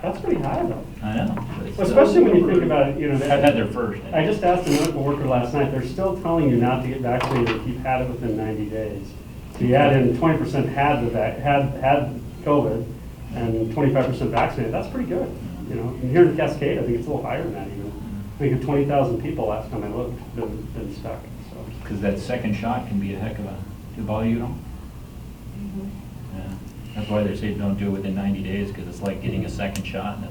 That's pretty high though. I know. but it's still- Especially when you think about it, I've had their first. I just asked a medical worker last night, they're still telling you not to get vaccinated if you've had it within 90 days. So you add in 20% had COVID and 25% vaccinated, that's pretty good. And here in Cascade, I think it's a little higher than that even. I think of 20,000 people last time I looked, been stuck, so. Because that second shot can be a heck of a, to bother you, know? Yeah. That's why they say don't do it within 90 days, because it's like getting a second shot and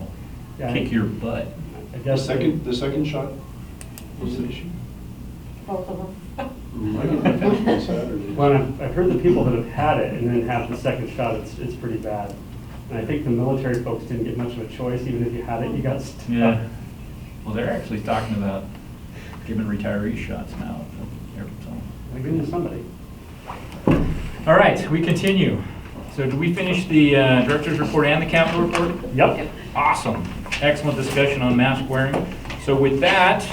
Yeah, it'll kick your butt. I The guess second shot was the issue. Both of them? I get my fifth on Saturday. Well, I've heard the people that have had it and then have the second shot, it's pretty bad. And I think the military folks didn't get much of a choice, even if you had it, you got stuck. Yeah. Well, they're actually talking about giving retirees shots now. So. Like, give it to somebody. All right, we continue. So do we finish the director's report and the capital report? Yep. Awesome. Excellent discussion on mask wearing. So with that,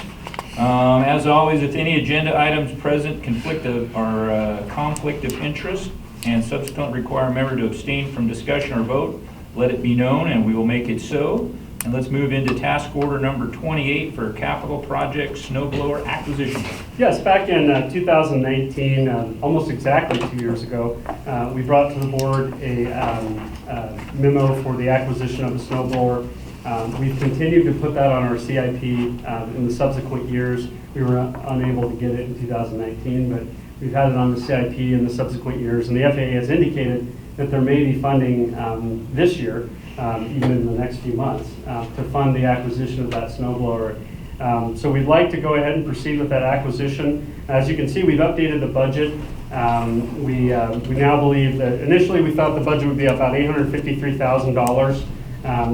as always, if any agenda items present conflict of interest and subsequent require a member to abstain from discussion or vote, let it be known and we will make it so. And let's move into task order number 28 for capital project snow blower acquisition. Yes, back in 2019, almost exactly 2 years ago, we brought to the board a memo for the acquisition of a snow blower. We've continued to put that on our CIP in the subsequent years. We were unable to get it in 2019, but we've had it on the CIP in the subsequent years. And the FAA has indicated that there may be funding this year, even in the next few months, to fund the acquisition of that snow blower. So we'd like to go ahead and proceed with that acquisition. As you can see, we've updated the budget. We now believe that initially we thought the budget would be about $853,000.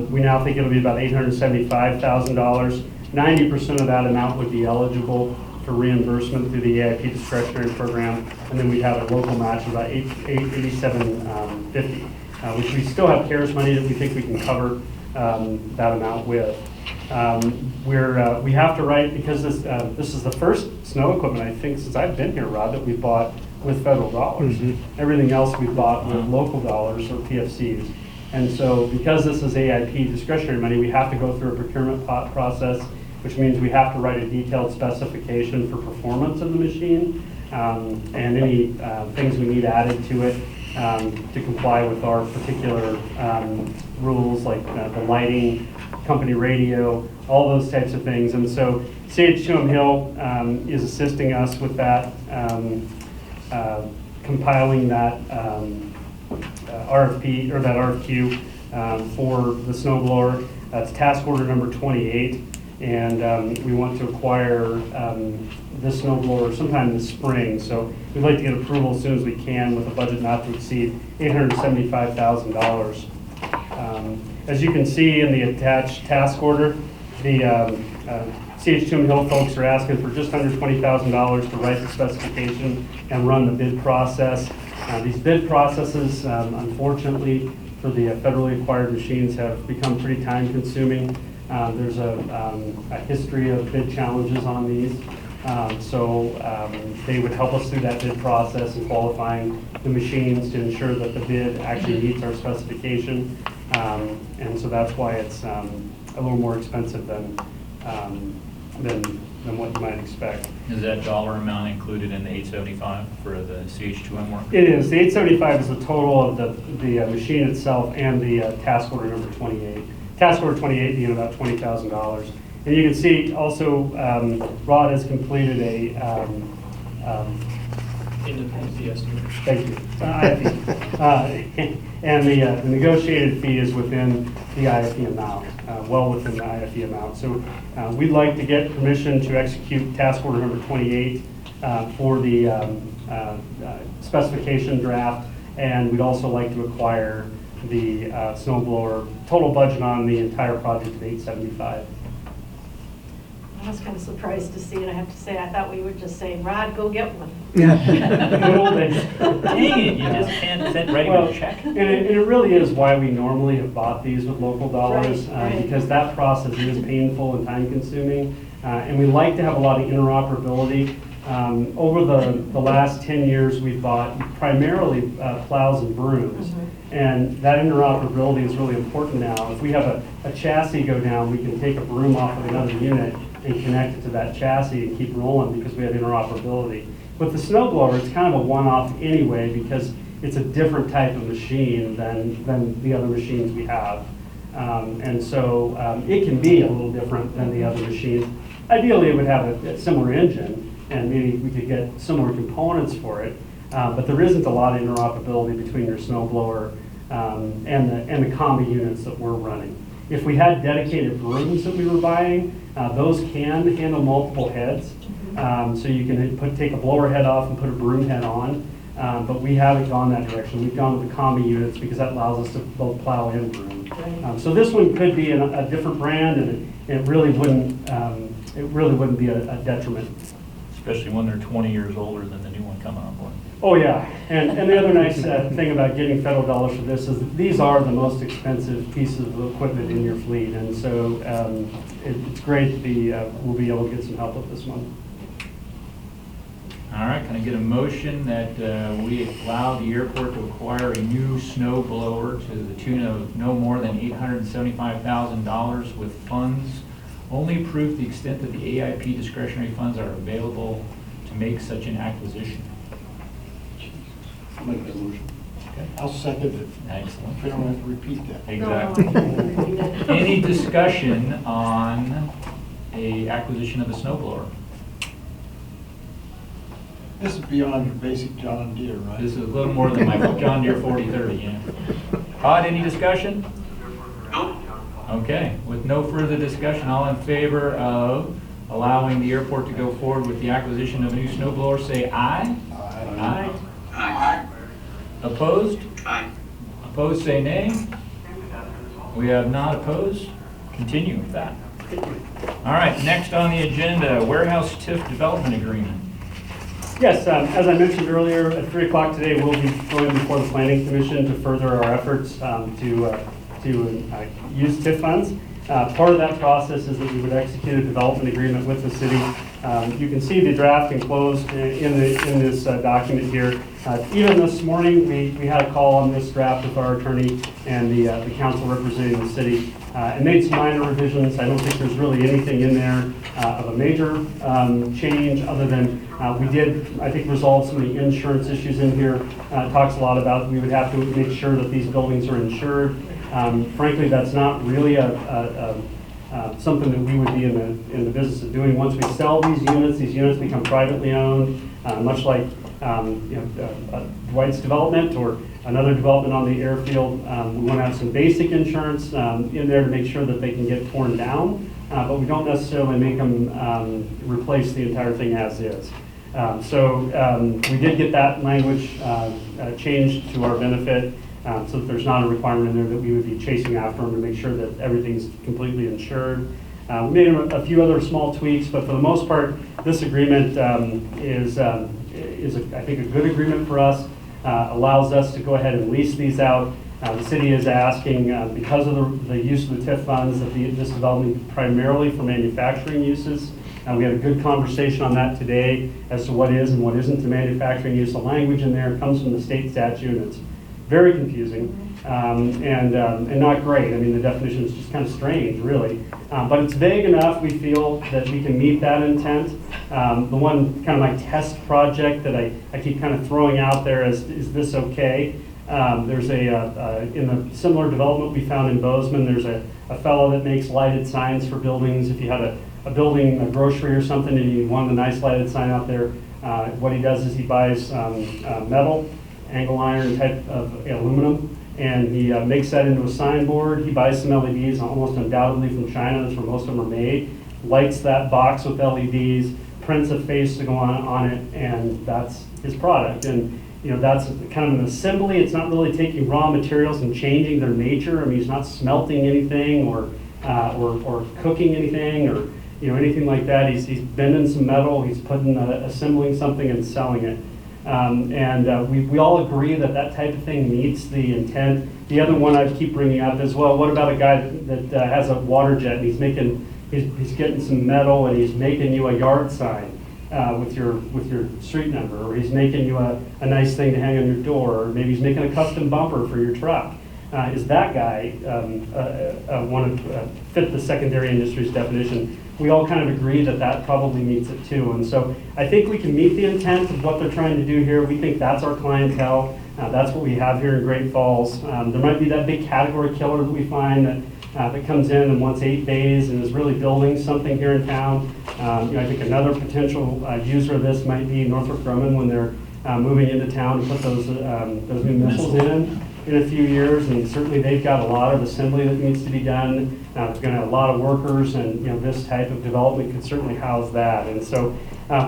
We now think it'll be about $875,000. 90% of that amount would be eligible for reimbursement through the EIP discretionary program, and then we'd have a local match of about $8750, which we still have CARES money that we think we can cover that amount with. We have to write, because this is the first snow equipment, I think, since I've been here, Rod, that we bought with federal dollars. Everything else we bought with local dollars or PFCs. And so because this is AIP discretionary money, we have to go through a procurement process, which means we have to write a detailed specification for performance of the machine and any things we need added to it to comply with our particular rules, like the lighting, company radio, all those types of things. And so CH2M Hill is assisting us with that, compiling that RFP or that RFQ for the snow blower. That's task order number 28, and we want to acquire this snow blower sometime this spring. So we'd like to get approval as soon as we can with a budget not to exceed $875,000. As you can see in the attached task order, the CH2M Hill folks are asking for just under $20,000 to write the specification and run the bid process. These bid processes, unfortunately, for the federally acquired machines have become pretty time consuming. There's a history of bid challenges on these. So they would help us through that bid process and qualifying the machines to ensure that the bid actually meets our specification. And so that's why it's a little more expensive than what you might expect. Is that dollar amount included in the 875 for the CH2M work? It is. The 875 is the total of the machine itself and the task order number 28. Task order 28 being about $20,000. And you can see also Rod has completed a Independent estimate. thank you. IFE. And the negotiated fee is within the IFE amount, well within the IFE amount. So we'd like to get permission to execute task order number 28 for the specification draft, and we'd also like to acquire the snow blower. Total budget on the entire project of $875. I was kind of surprised to see it, I have to say. I thought we would just say, Rod, go get one. Good old days. Dang it, you just can't send right Well, with a check. and it really is why we normally have bought these with local dollars, Right, right. because that process is painful and time consuming. And we like to have a lot of interoperability. Over the last 10 years, we've bought primarily plows and brooms. And that interoperability is really important now. If we have a chassis go down, we can take a broom off of another unit and connect it to that chassis and keep rolling because we have interoperability. With the snow blower, it's kind of a one-off anyway because it's a different type of machine than the other machines we have. And so it can be a little different than the other machines. Ideally, it would have a similar engine, and maybe we could get similar components for it. But there isn't a lot of interoperability between your snow blower and the combi units that we're running. If we had dedicated brooms that we were buying, those can handle multiple heads. So you can take a blower head off and put a broom head on. But we haven't gone that direction. We've gone with the combi units because that allows us to both plow and broom. So this one could be a different brand, and it really wouldn't be a detriment. Especially when they're 20 years older than the new one coming on board. Oh, yeah. And the other nice thing about getting federal dollars for this is that these are the most expensive pieces of equipment in your fleet. And so it's great to we'll be able to get some help with this one. All right, can I get a motion that we allow the airport to acquire a new snow blower to the tune of no more than $875,000 with funds only approved to the extent that the AIP discretionary funds are available to make such an acquisition? I'll make that motion. Okay, I'll second it. excellent. We don't have to repeat that. Exactly. Any discussion on a acquisition of a snow blower? This is beyond your basic John Deere, right? This is a little more than my John Deere 4030, yeah. Todd, any discussion? Nope. Okay, with no further discussion, all in favor of allowing the airport to go forward with the acquisition of a new snow blower, say aye. Aye. Aye. Opposed? Aye. Opposed, say nay. We have not opposed. Continue with that. All right, next on the agenda, warehouse TIF development agreement. Yes, as I mentioned earlier, at 3 o'clock today, we'll be going before the Planning Commission to further our efforts to use TIF funds. Part of that process is that we would execute a development agreement with the city. You can see the draft enclosed in this document here. Even this morning, we had a call on this draft with our attorney and the council representing the city and made some minor revisions. I don't think there's really anything in there of a major change other than we did, I think, resolve some of the insurance issues in here. It talks a lot about we would have to make sure that these buildings are insured. Frankly, that's not really something that we would be in the business of doing. Once we sell these units become privately owned, much like Dwight's development or another development on the airfield. We want to have some basic insurance in there to make sure that they can get torn down, but we don't necessarily make them replace the entire thing as is. So we did get that language changed to our benefit. So that there's not a requirement in there that we would be chasing after them to make sure that everything's completely insured. We made a few other small tweaks, but for the most part, this agreement is I think, a good agreement for us. Allows us to go ahead and lease these out. The city is asking, because of the use of the TIF funds, that this development primarily for manufacturing uses. We had a good conversation on that today as to what is and what isn't the manufacturing use. The language in there comes from the state statute, and it's very confusing. and not great. I mean, the definition is just kind of strange, really. But it's vague enough, we feel, that we can meet that intent. The one kind of my test project that I keep kind of throwing out there is this okay? There's in the similar development we found in Bozeman, there's a fellow that makes lighted signs for buildings. If you had a building, a grocery or something, and you wanted a nice lighted sign out there, what he does is he buys metal, angle iron type of aluminum, and he makes that into a signboard. He buys some LEDs, almost undoubtedly from China, that's where most of them are made, lights that box with LEDs, prints a face to go on it, and that's his product. And that's kind of an assembly. It's not really taking raw materials and changing their nature. I mean, he's not smelting anything or cooking anything or anything like that. He's bending some metal. He's assembling something and selling it. We all agree that type of thing meets the intent. The other one I keep bringing up is, well, what about a guy that has a water jet and he's getting some metal and he's making you a yard sign with your street number, or he's making you a nice thing to hang on your door, or maybe he's making a custom bumper for your truck. Is that guy want to fit the secondary industries definition? We all kind of agree that probably meets it too. And so I think we can meet the intent of what they're trying to do here. We think that's our clientele. That's what we have here in Great Falls. There might be that big category killer that we find that comes in and wants 8 bays and is really building something here in town. I think another potential user of this might be Northrop Grumman when they're moving into town to put those new missiles in a few years, and certainly they've got a lot of assembly that needs to be done. There's going to have a lot of workers, and this type of development could certainly house that. And so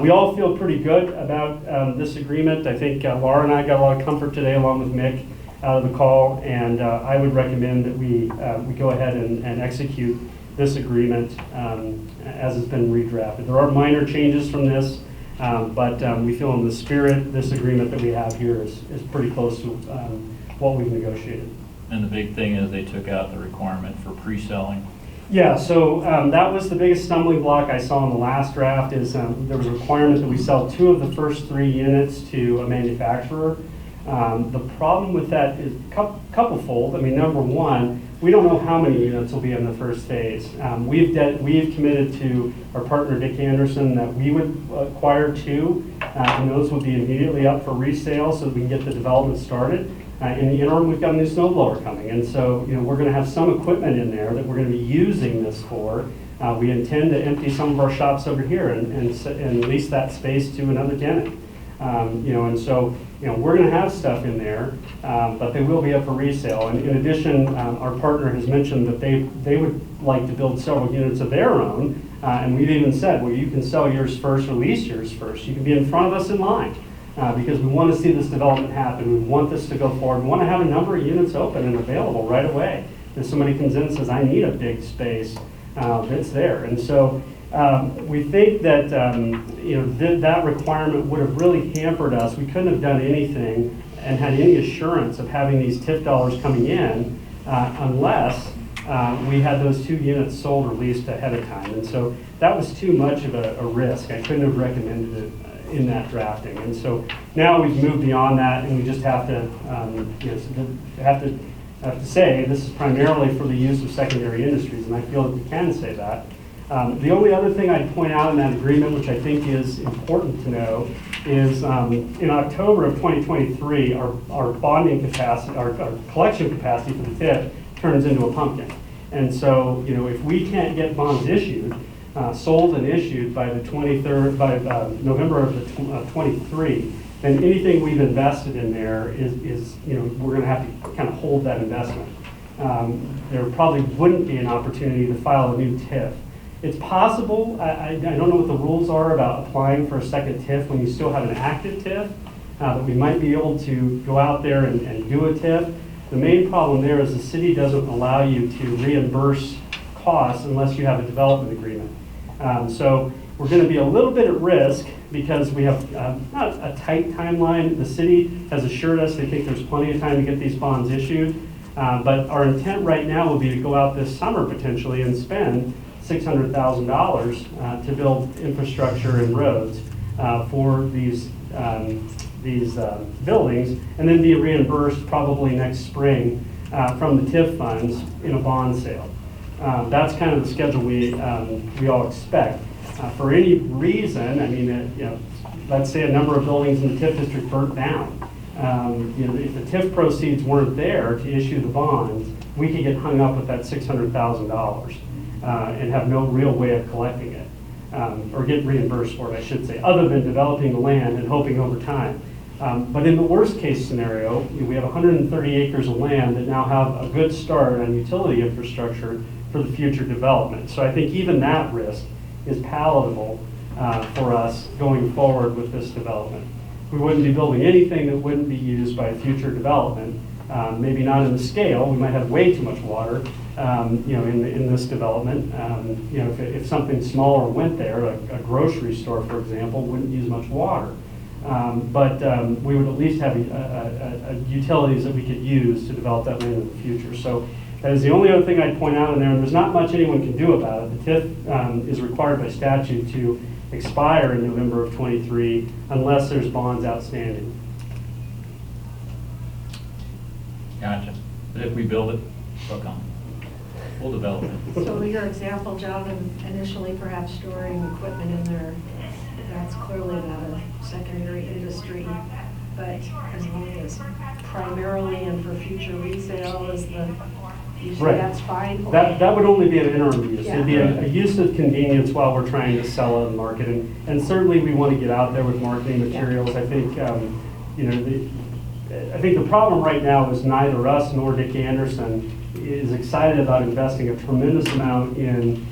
we all feel pretty good about this agreement. I think Laura and I got a lot of comfort today, along with Mick, out of the call, and I would recommend that we go ahead and execute this agreement as it's been redrafted. There are minor changes from this, but we feel in the spirit, this agreement that we have here is pretty close to what we've negotiated. And the big thing is they took out the requirement for pre-selling. Yeah, so that was the biggest stumbling block I saw in the last draft is there was a requirement that we sell 2 of the first 3 units to a manufacturer. The problem with that is couple-fold. I mean, number one, we don't know how many units will be in the first phase. We've committed to our partner Dick Anderson that we would acquire 2, and those would be immediately up for resale so that we can get the development started. In the interim, we've got a new snowblower coming, and so we're going to have some equipment in there that we're going to be using this for. We intend to empty some of our shops over here and lease that space to another tenant. And so we're going to have stuff in there, but they will be up for resale. And in addition, our partner has mentioned that they would like to build several units of their own, and we've even said, well, you can sell yours first or lease yours first. You can be in front of us in line. Because we want to see this development happen. We want this to go forward. We want to have a number of units open and available right away. If somebody comes in and says, I need a big space, it's there. And so we think that that requirement would have really hampered us. We couldn't have done anything and had any assurance of having these TIF dollars coming in unless we had those 2 units sold or leased ahead of time. And so that was too much of a risk. I couldn't have recommended it in that drafting. And so now we've moved beyond that, and we just have to have to say this is primarily for the use of secondary industries, and I feel that we can say that. The only other thing I'd point out in that agreement, which I think is important to know, is in October of 2023, our bonding capacity, our collection capacity for the TIF turns into a pumpkin. And so, if we can't get bonds issued, sold and issued by the 23rd, by November of 23, then anything we've invested in there is we're going to have to kind of hold that investment. There probably wouldn't be an opportunity to file a new TIF. It's possible, I don't know what the rules are about applying for a second TIF when you still have an active TIF, but we might be able to go out there and do a TIF. The main problem there is the city doesn't allow you to reimburse costs unless you have a development agreement. So we're going to be a little bit at risk because we have not a tight timeline. The city has assured us they think there's plenty of time to get these bonds issued. But our intent right now will be to go out this summer potentially and spend $600,000 to build infrastructure and roads for these buildings, and then be reimbursed probably next spring from the TIF funds in a bond sale. That's kind of the schedule we all expect. For any reason, I mean, let's say a number of buildings in the TIF district burnt down. If the TIF proceeds weren't there to issue the bonds, we could get hung up with that $600,000 and have no real way of collecting it, or get reimbursed for it, I should say, other than developing the land and hoping over time. But in the worst case scenario, we have 130 acres of land that now have a good start on utility infrastructure for the future development. So I think even that risk is palatable for us going forward with this development. We wouldn't be building anything that wouldn't be used by future development. Maybe not in the scale. We might have way too much water, in this development. If something smaller went there, a grocery store, for example, wouldn't use much water. But we would at least have utilities that we could use to develop that land in the future. So that is the only other thing I'd point out in there, and there's not much anyone can do about it. The TIF is required by statute to expire in November of '23 unless there's bonds outstanding. Gotcha. But if we build it, we'll come. We'll develop it. So your example, John, of initially perhaps storing equipment in there, that's clearly not a secondary industry, but as long as primarily and for future resale is the, you say Right. that's fine? That would only be an interim use. Yeah. It'd be a use of convenience while we're trying to sell it and market it. And certainly we want to get out there with marketing materials. I think, I think the problem right now is neither us nor Dick Anderson is excited about investing a tremendous amount in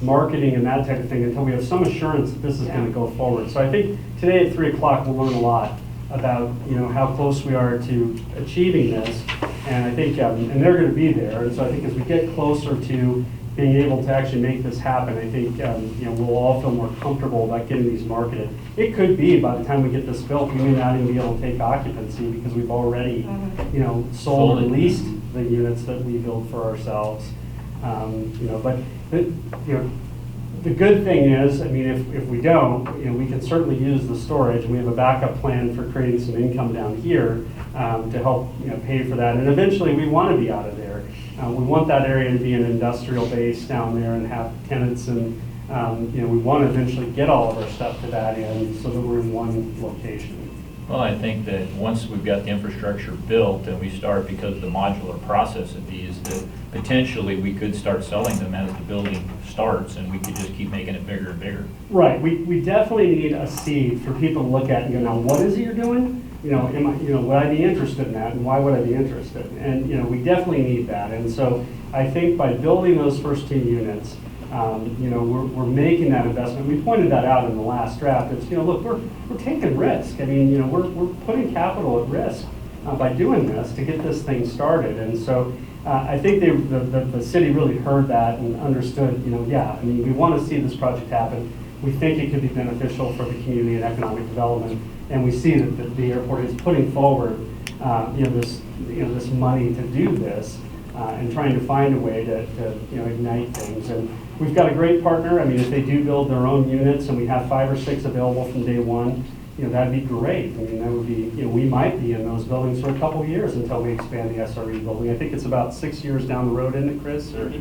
marketing and that type of thing until we have some assurance that this is going to go forward. So I think today at 3 o'clock we'll learn a lot about how close we are to achieving this, and I think and they're going to be there. And so I think as we get closer to being able to actually make this happen, I think we'll all feel more comfortable about getting these marketed. It could be by the time we get this built, we may not even be able to take occupancy because we've already sold and leased the units that we build for ourselves. But the good thing is, I mean, if we don't, we can certainly use the storage, and we have a backup plan for creating some income down here to help pay for that. And eventually, we want to be out of there. We want that area to be an industrial base down there and have tenants, and we want to eventually get all of our stuff to that end so that we're in one location. Well, I think that once we've got the infrastructure built and we start, because of the modular process of these, that potentially we could start selling them as the building starts, and we could just keep making it bigger and bigger. Right. We definitely need a seed for people to look at and go, now what is it you're doing? Would I be interested in that, and why would I be interested? And we definitely need that. And so I think by building those first 2 units, we're making that investment. We pointed that out in the last draft. It's, look, we're taking risk. I mean, we're putting capital at risk by doing this to get this thing started. And so I think the city really heard that and understood, we want to see this project happen. We think it could be beneficial for the community and economic development. And we see that the airport is putting forward, this money to do this and trying to find a way to ignite things. And we've got a great partner. I mean, if they do build their own units and we have 5 or 6 available from day one, that'd be great. I mean, that would be, we might be in those buildings for a couple of years until we expand the SRE building. I think it's about 6 years down the road, isn't it, Chris? Or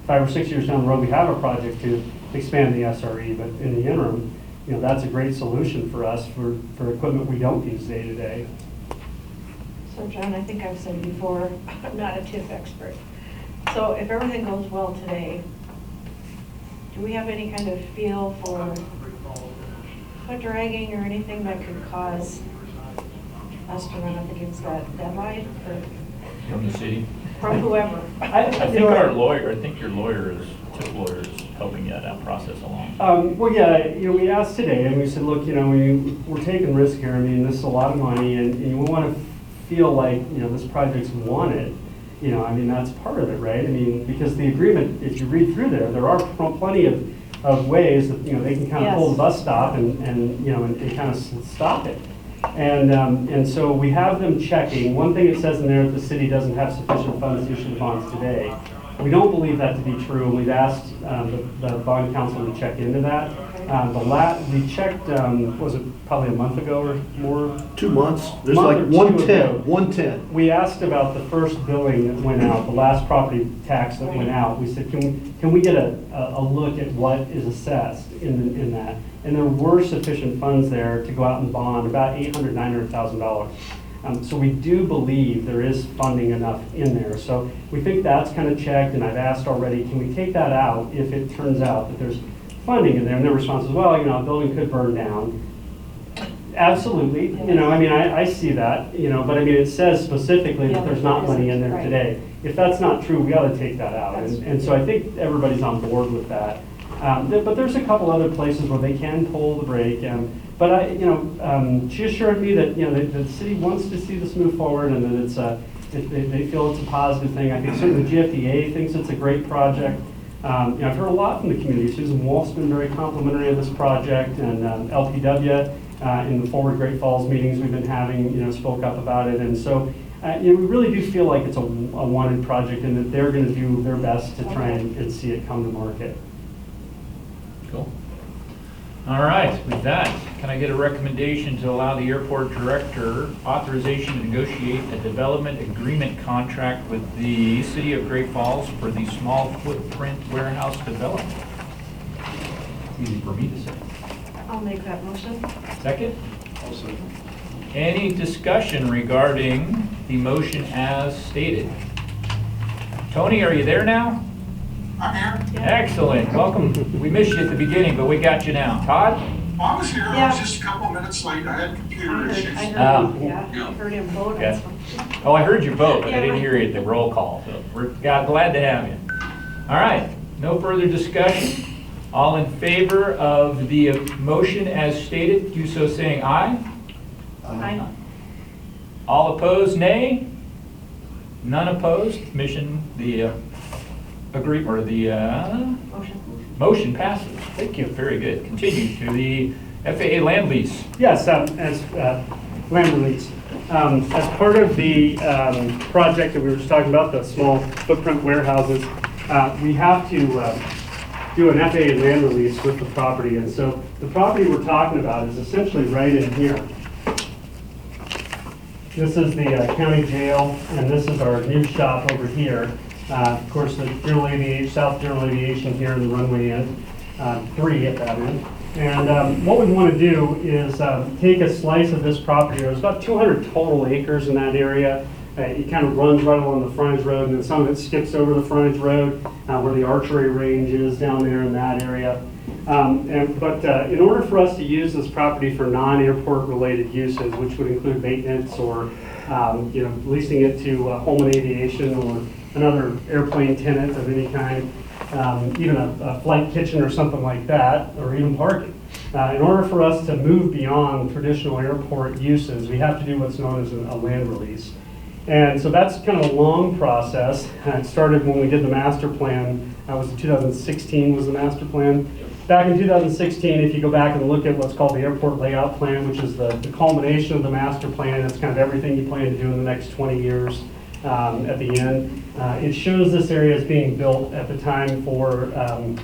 5 or 6 years down the road, we have a project to expand the SRE, but in the interim, that's a great solution for us for equipment we don't use day to day. So John, I think I've said before, I'm not a TIF expert. So if everything goes well today, do we have any kind of feel for foot dragging or anything that could cause us to run up against that deadline From the city? from whoever? I think your lawyer TIF lawyer is helping that process along. We asked today and we said, look, we're taking risk here. I mean, this is a lot of money, and we want to feel like, this project's wanted. That's part of it, right? I mean, because the agreement, if you read through there are plenty of ways that, they can kind of pull the bus stop and kind of stop it. And so we have them checking. One thing it says in there, the city doesn't have sufficient funds to issue the bonds today. We don't believe that to be true, and we've asked the bond council to check into that. We checked, was it probably a month ago or more? 2 months, there's Month like or two ago. 110. We asked about the first billing that went out, the last property tax that went out. We said, can we get a look at what is assessed in that? And there were sufficient funds there to go out and bond about $800,000, $900,000. So we do believe there is funding enough in there. So we think that's kind of checked, and I've asked already, can we take that out if it turns out that there's funding in there? And their response is, well, a building could burn down. Absolutely, I see that, but it says specifically that there's not money in there Right. today. If that's not true, we ought to take that out. And so I think everybody's on board with that. But there's a couple other places where they can pull the brake. But she assured me that, the city wants to see this move forward and that they feel it's a positive thing. I think certainly the GFIAA thinks it's a great project. I've heard a lot from the community. Susan Wolf's been very complimentary of this project, and LPW in the Forward Great Falls meetings we've been having, spoke up about it. And so we really do feel like it's a wanted project and that they're going to do their best to try and see it come to market. Cool. All right, with that, can I get a recommendation to allow the airport director authorization to negotiate a development agreement contract with the City of Great Falls for the small footprint warehouse development? Easy for me to say. I'll make that motion. Second? Also, Any discussion regarding the motion as stated? Tony, are you there now? I'm here. Excellent, welcome. We missed you at the beginning, but we got you now. Todd? I was here, I Yeah. was just a couple minutes late, I had computer issues. I heard Oh. him, yeah, I heard him vote Yeah. on something. Oh, I heard your vote, but I Yeah, didn't right. hear you at the roll call, so we're glad to have you. All right, no further discussion. All in favor of the motion as stated, do so saying aye. Aye. All opposed, nay. None opposed. The agreement or the Motion. motion passes. Thank you. Very good. Continue to the FAA land lease. Yes, as land release. As part of the project that we were just talking about, the small footprint warehouses, we have to do an FAA land release with the property. And so the property we're talking about is essentially right in here. This is the county jail, and this is our new shop over here. Of course, the South General Aviation here in the runway end, 3 at that end. And what we want to do is take a slice of this property. There's about 200 total acres in that area. It kind of runs right along the frontage road, and then some of it skips over the frontage road where the archery range is down there in that area. But in order for us to use this property for non-airport related uses, which would include maintenance or leasing it to Holman Aviation or another airplane tenant of any kind, even a flight kitchen or something like that, or even parking. In order for us to move beyond traditional airport uses, we have to do what's known as a land release. And so that's kind of a long process. It started when we did the master plan. That was 2016 was the master plan. Back in 2016, if you go back and look at what's called the airport layout plan, which is the culmination of the master plan, it's kind of everything you plan to do in the next 20 years at the end. It shows this area as being built at the time for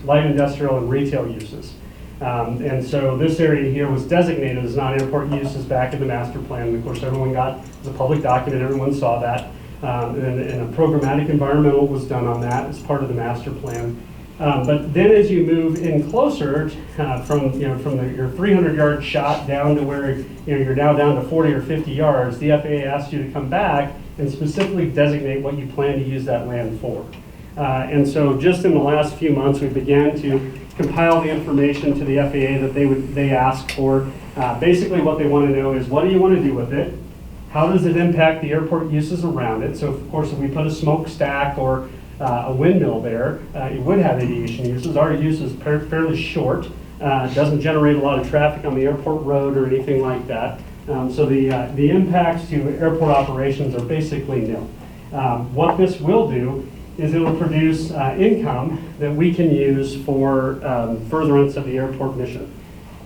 light industrial and retail uses. And so this area here was designated as non-airport uses back in the master plan. And of course, everyone got, it was a public document, everyone saw that. And a programmatic environmental was done on that as part of the master plan. But then as you move in closer from your 300-yard shot down to where you're now down to 40 or 50 yards, the FAA asks you to come back and specifically designate what you plan to use that land for. And so just in the last few months, we began to compile the information to the FAA that they ask for. Basically what they want to know is, what do you want to do with it? How does it impact the airport uses around it? So of course, if we put a smokestack or a windmill there, it would have aviation uses. Our use is fairly short. It doesn't generate a lot of traffic on the airport road or anything like that. So the impacts to airport operations are basically nil. What this will do is it will produce income that we can use for furtherance of the airport mission.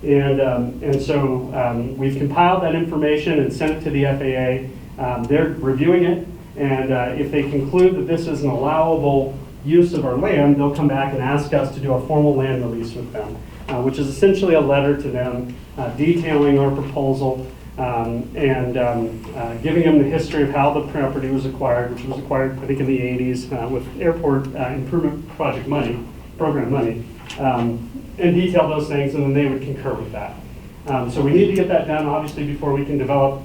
And so we've compiled that information and sent it to the FAA. They're reviewing it, and if they conclude that this is an allowable use of our land, they'll come back and ask us to do a formal land release with them. which is essentially a letter to them detailing our proposal and giving them the history of how the property was acquired, which was acquired, I think, in the 80s with airport improvement project money, program money, and detail those things, and then they would concur with that. So we need to get that done, obviously, before we can develop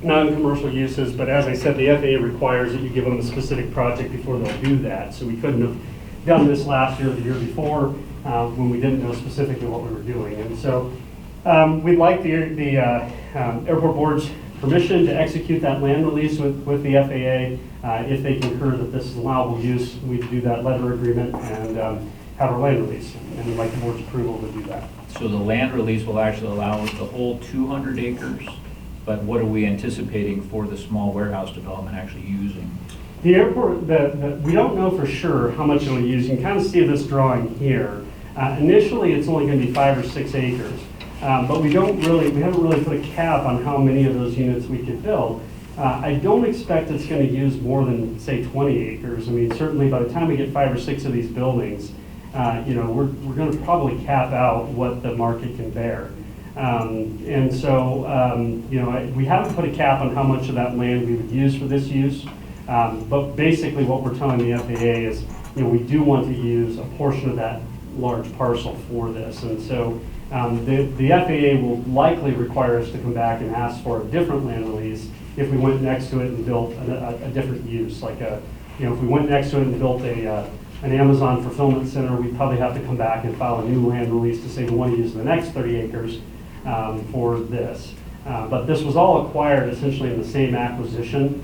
non-commercial uses, but as I said, the FAA requires that you give them a specific project before they'll do that. So we couldn't have done this last year or the year before when we didn't know specifically what we were doing. And so we'd like the airport board's permission to execute that land release with the FAA. If they concur that this is allowable use, we'd do that letter agreement and have our land release. And we'd like the board's approval to do that. So the land release will actually allow us the whole 200 acres, but what are we anticipating for the small warehouse development actually using? The airport, we don't know for sure how much it'll use. You can kind of see this drawing here. Initially, it's only going to be 5 or 6 acres, but we haven't really put a cap on how many of those units we could build. I don't expect it's going to use more than, say, 20 acres. I mean, certainly by the time we get 5 or 6 of these buildings, we're going to probably cap out what the market can bear. And so, we haven't put a cap on how much of that land we would use for this use. But basically what we're telling the FAA is, we do want to use a portion of that large parcel for this. And so the FAA will likely require us to come back and ask for a different land release if we went next to it and built a different use. Like if we went next to it and built an Amazon fulfillment center, we'd probably have to come back and file a new land release to say we want to use the next 30 acres for this. But this was all acquired essentially in the same acquisition.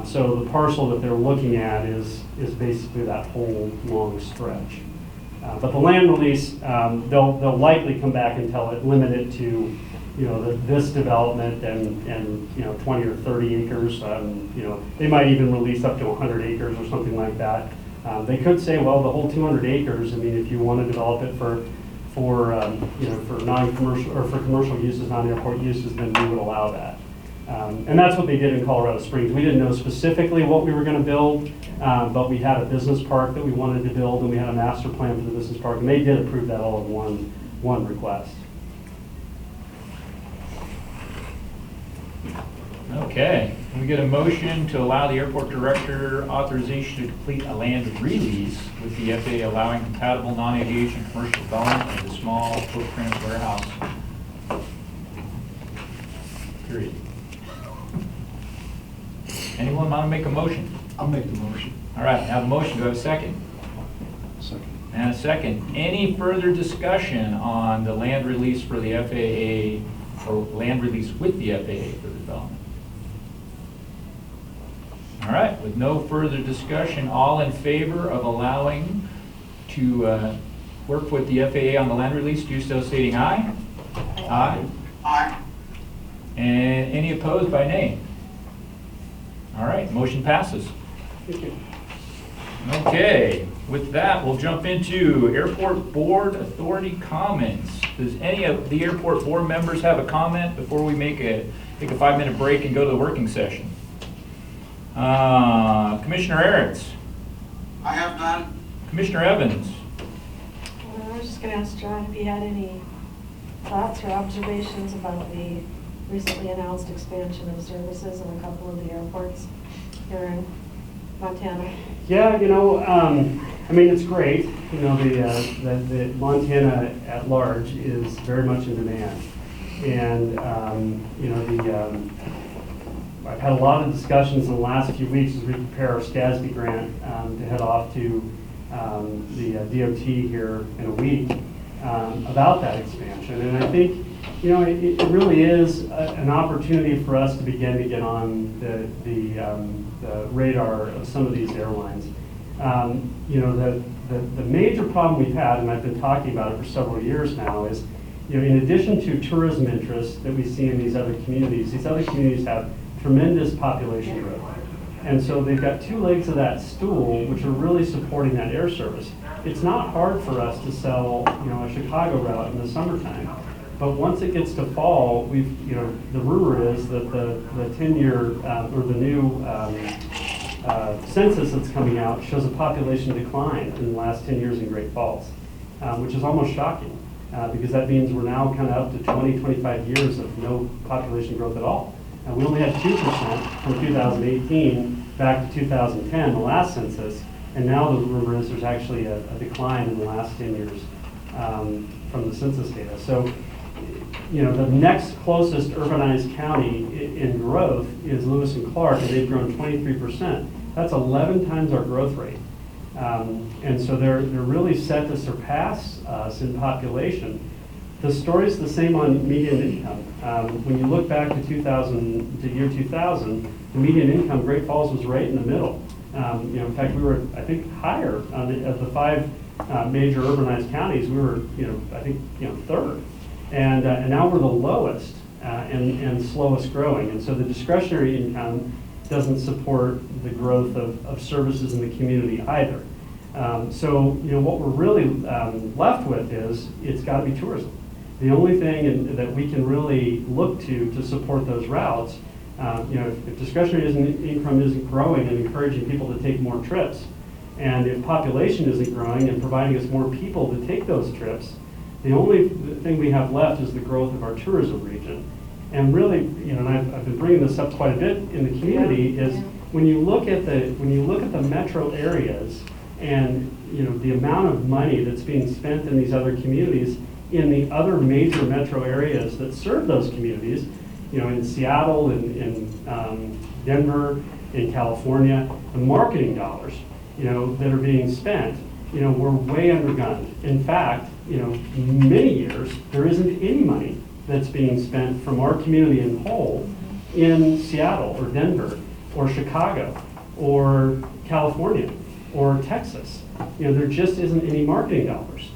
So the parcel that they're looking at is basically that whole long stretch. But the land release, they'll likely come back and limit it to, this development and 20 or 30 acres. They might even release up to 100 acres or something like that. They could say, well, the whole 200 acres. I mean, if you want to develop it for non-commercial or for commercial uses, non-airport uses, then we would allow that. And that's what they did in Colorado Springs. We didn't know specifically what we were going to build, but we had a business park that we wanted to build, and we had a master plan for the business park, and they did approve that all in one request. Okay, we get a motion to allow the airport director authorization to complete a land release with the FAA allowing compatible non-aviation commercial development of the small footprint warehouse. Period. Anyone want to make a motion? I'll make the motion. All right, I have a motion. Do I have a second? Second. And a second. Any further discussion on the land release for the FAA, or land release with the FAA for the development? All right, with no further discussion, all in favor of allowing to work with the FAA on the land release, do so stating aye. Aye. Aye. And any opposed by nay? All right, motion passes. Thank you. Okay, with that, we'll jump into Airport Board Authority comments. Does any of the airport board members have a comment before we take a 5-minute break and go to the working session? Commissioner Ahrens. I have none. Commissioner Evans. I was just going to ask John if he had any thoughts or observations about the recently announced expansion of services in a couple of the airports here in Montana. Yeah, I mean, it's great. The Montana at large is very much in demand. And, I've had a lot of discussions in the last few weeks as we prepare our SCASB grant to head off to the DOT here in a week about that expansion. And I think, it really is an opportunity for us to begin to get on the radar of some of these airlines. The major problem we've had, and I've been talking about it for several years now, is, in addition to tourism interests that we see in these other communities have tremendous population growth. And so they've got two legs of that stool, which are really supporting that air service. It's not hard for us to sell, a Chicago route in the summertime. But once it gets to fall, the rumor is that the 10-year or the new census that's coming out shows a population decline in the last 10 years in Great Falls, which is almost shocking. because that means we're now kind of up to 20, 25 years of no population growth at all. And we only had 2% from 2018 back to 2010, the last census, and now the rumor is there's actually a decline in the last 10 years from the census data. So, you know, the next closest urbanized county in growth is Lewis and Clark, and they've grown 23%. That's 11 times our growth rate. And so they're really set to surpass us in population. The story's the same on median income. When you look back to year 2000, the median income, Great Falls was right in the middle. You know, in fact, we were, I think, higher of the 5 major urbanized counties. We were, you know, I think, you know, 3rd. And now we're the lowest and slowest growing. And so the discretionary income doesn't support the growth of services in the community either. So, you know, what we're really left with is it's got to be tourism. The only thing that we can really look to support those routes, you know, if discretionary income isn't growing and encouraging people to take more trips, and if population isn't growing and providing us more people to take those trips, the only thing we have left is the growth of our tourism region. And really, you know, and I've been bringing this up quite a bit in the community, is when you look at the metro areas and, you know, the amount of money that's being spent in these other communities, in the other major metro areas that serve those communities, you know, in Seattle, in Denver, in California, the marketing dollars, you know, that are being spent, you know, we're way undergunned. In fact, you know, many years, there isn't any money that's being spent from our community in whole in Seattle or Denver or Chicago or California or Texas. You know, there just isn't any marketing dollars.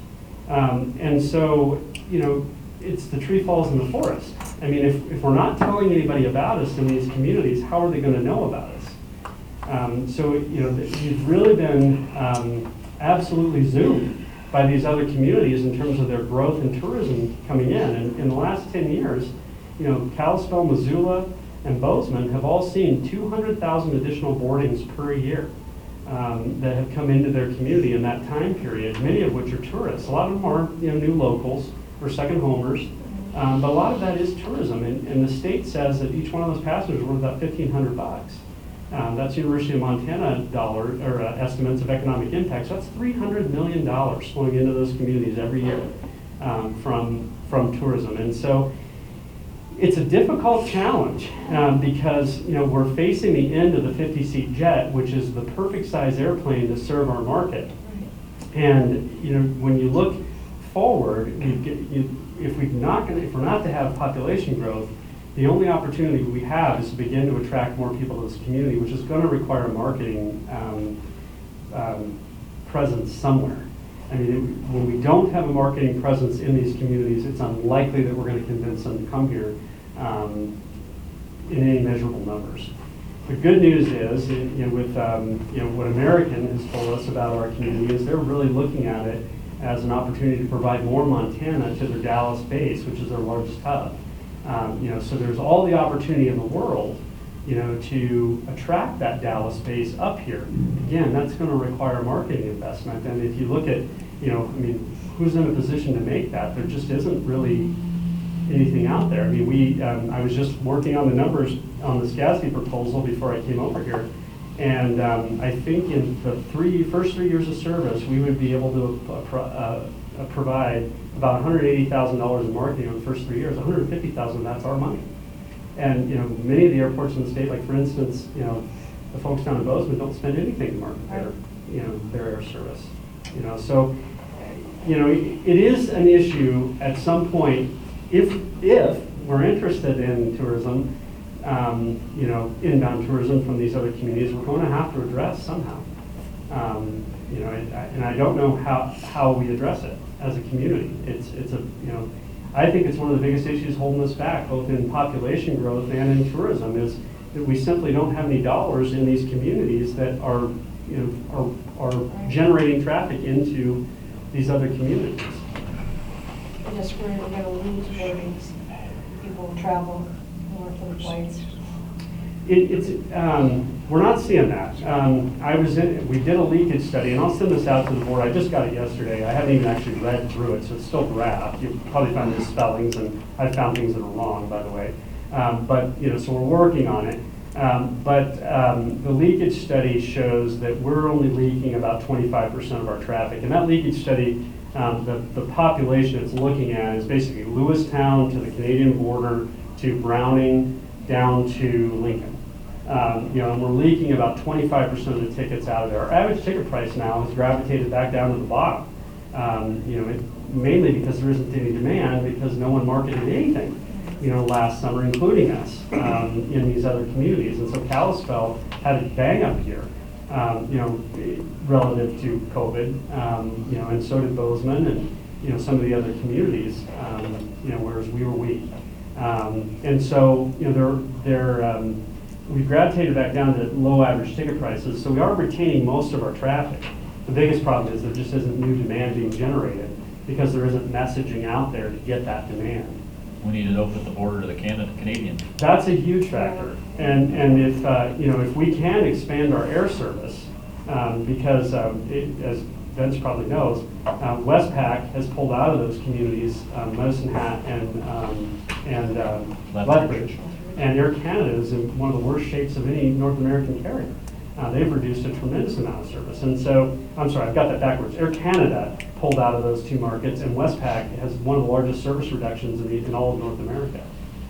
And so, you know, it's the tree falls in the forest. I mean, if we're not telling anybody about us in these communities, how are they going to know about us? So, you know, you've really been absolutely zoomed by these other communities in terms of their growth in tourism coming in. And in the last 10 years, you know, Kalispell, Missoula, and Bozeman have all seen 200,000 additional boardings per year that have come into their community in that time period, many of which are tourists. A lot of them are, you know, new locals or second homers, but a lot of that is tourism. And the state says that each one of those passengers is worth about $1,500. That's University of Montana estimates of economic impact. So that's $300 million flowing into those communities every year from tourism. And so it's a difficult challenge because, you know, we're facing the end of the 50-seat jet, which is the perfect size airplane to serve our market. And, you know, when you look forward, if we're not to have population growth, the only opportunity we have is to begin to attract more people to this community, which is going to require a marketing presence somewhere. I mean, when we don't have a marketing presence in these communities, it's unlikely that we're going to convince them to come here in any measurable numbers. The good news is, you know, with you know, what American has told us about our community is they're really looking at it as an opportunity to provide more Montana to their Dallas base, which is their largest hub. You know, so there's all the opportunity in the world, you know, to attract that Dallas base up here. Again, that's going to require marketing investment. And if you look at, you know, I mean, who's in a position to make that? There just isn't really anything out there. I mean, I was just working on the numbers on the SCASB proposal before I came over here. And I think in the first three years of service, we would be able to provide about $180,000 in marketing over the first 3 years. $150,000, that's our money. And, you know, many of the airports in the state, like for instance, you know, the folks down in Bozeman don't spend anything to market their, you know, their air service. You know, so, you know, it is an issue at some point if we're interested in tourism, you know, inbound tourism from these other communities, we're going to have to address somehow. You know, and I don't know how we address it as a community. It's a, you know, I think it's one of the biggest issues holding us back, both in population growth and in tourism, is that we simply don't have any dollars in these communities that are, you know, are generating traffic into these other communities. We're just worried we're going to lose boardings. People travel more for the flights. We're not seeing that. We did a leakage study, and I'll send this out to the board. I just got it yesterday. I haven't even actually read through it, so it's still draft. You'll probably find misspellings, and I found things that are wrong, by the way. So we're working on it. The leakage study shows that we're only leaking about 25% of our traffic. And that leakage study, the population it's looking at is basically Lewistown to the Canadian border to Browning down to Lincoln. And we're leaking about 25% of the tickets out of there. Our average ticket price now has gravitated back down to the bottom. Mainly because there isn't any demand, because no one marketed anything, last summer, including us, in these other communities. And so Kalispell had a bang up year, relative to COVID, and so did Bozeman and, some of the other communities, whereas we were weak. And so, we gravitated back down to low average ticket prices, so we are retaining most of our traffic. The biggest problem is there just isn't new demand being generated because there isn't messaging out there to get that demand. We need to open the border to the Canadians. That's a huge factor, and if we can expand our air service, because as Vince probably knows, Westpac has pulled out of those communities, Medicine Hat and Lethbridge. And Air Canada is in one of the worst shapes of any North American carrier. They've reduced a tremendous amount of service. And so, I'm sorry, I've got that backwards. Air Canada pulled out of those two markets, and Westpac has one of the largest service reductions in all of North America.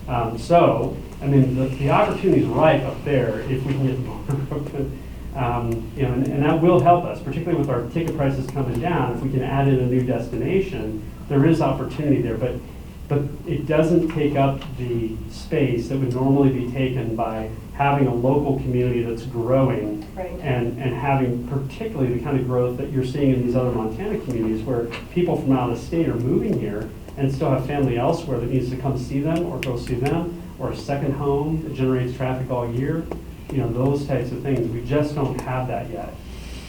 The opportunity is ripe up there if we can get them open. And that will help us, particularly with our ticket prices coming down. If we can add in a new destination, there is opportunity there. But it doesn't take up the space that would normally be taken by having a local community that's growing, Right. and having particularly the kind of growth that you're seeing in these other Montana communities where people from out of state are moving here and still have family elsewhere that needs to come see them or go see them, or a second home that generates traffic all year, those types of things. We just don't have that yet.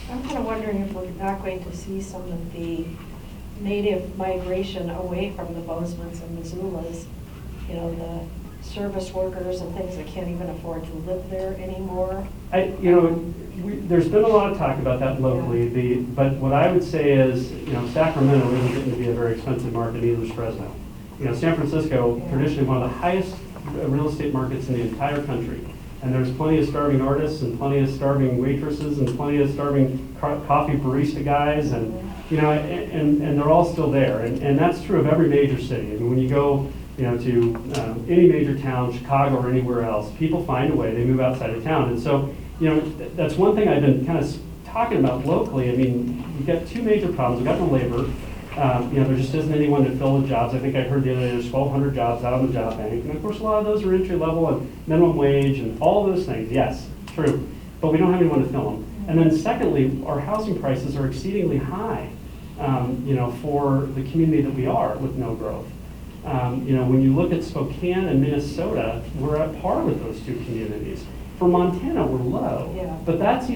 I'm kind of wondering if we're not going to see some of the native migration away from the Bozeman's and Missoulas, the service workers and things that can't even afford to live there anymore. There's been a lot of talk about that locally. But what I would say is, Sacramento isn't getting to be a very expensive market, either is Fresno. San Francisco, traditionally one of the highest real estate markets in the entire country. And there's plenty of starving artists and plenty of starving waitresses and plenty of starving coffee barista guys, and they're all still there. And that's true of every major city. When you go to any major town, Chicago or anywhere else, people find a way, they move outside of town. And so, that's one thing I've been kind of talking about locally. We've got two major problems. We've got the labor. There just isn't anyone to fill the jobs. I think I heard the other day there's 1,200 jobs out on the job bank. And of course, a lot of those are entry level and minimum wage and all of those things. Yes, true. But we don't have anyone to fill them. And then secondly, our housing prices are exceedingly high, for the community that we are with no growth. When you look at Spokane and Minnesota, we're at par with those two communities. For Montana, we're low. Yeah. But that's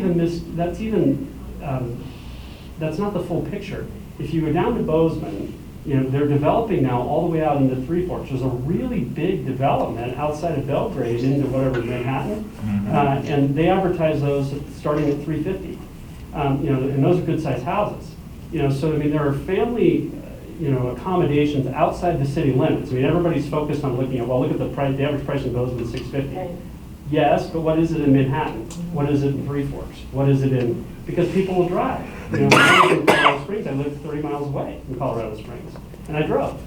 not the full picture. If you go down to Bozeman, they're developing now all the way out into Three Forks. There's a really big development outside of Belgrade into whatever, Manhattan. And they advertise those starting at $350. And those are good sized houses. There are family, accommodations outside the city limits. Everybody's focused on looking at, look at the price, the average price in Bozeman is $650. Right. Yes, but what is it in Manhattan? What is it in Three Forks? What is it in, because people will drive. I live in Colorado Springs, I lived 30 miles away from Colorado Springs, and I drove,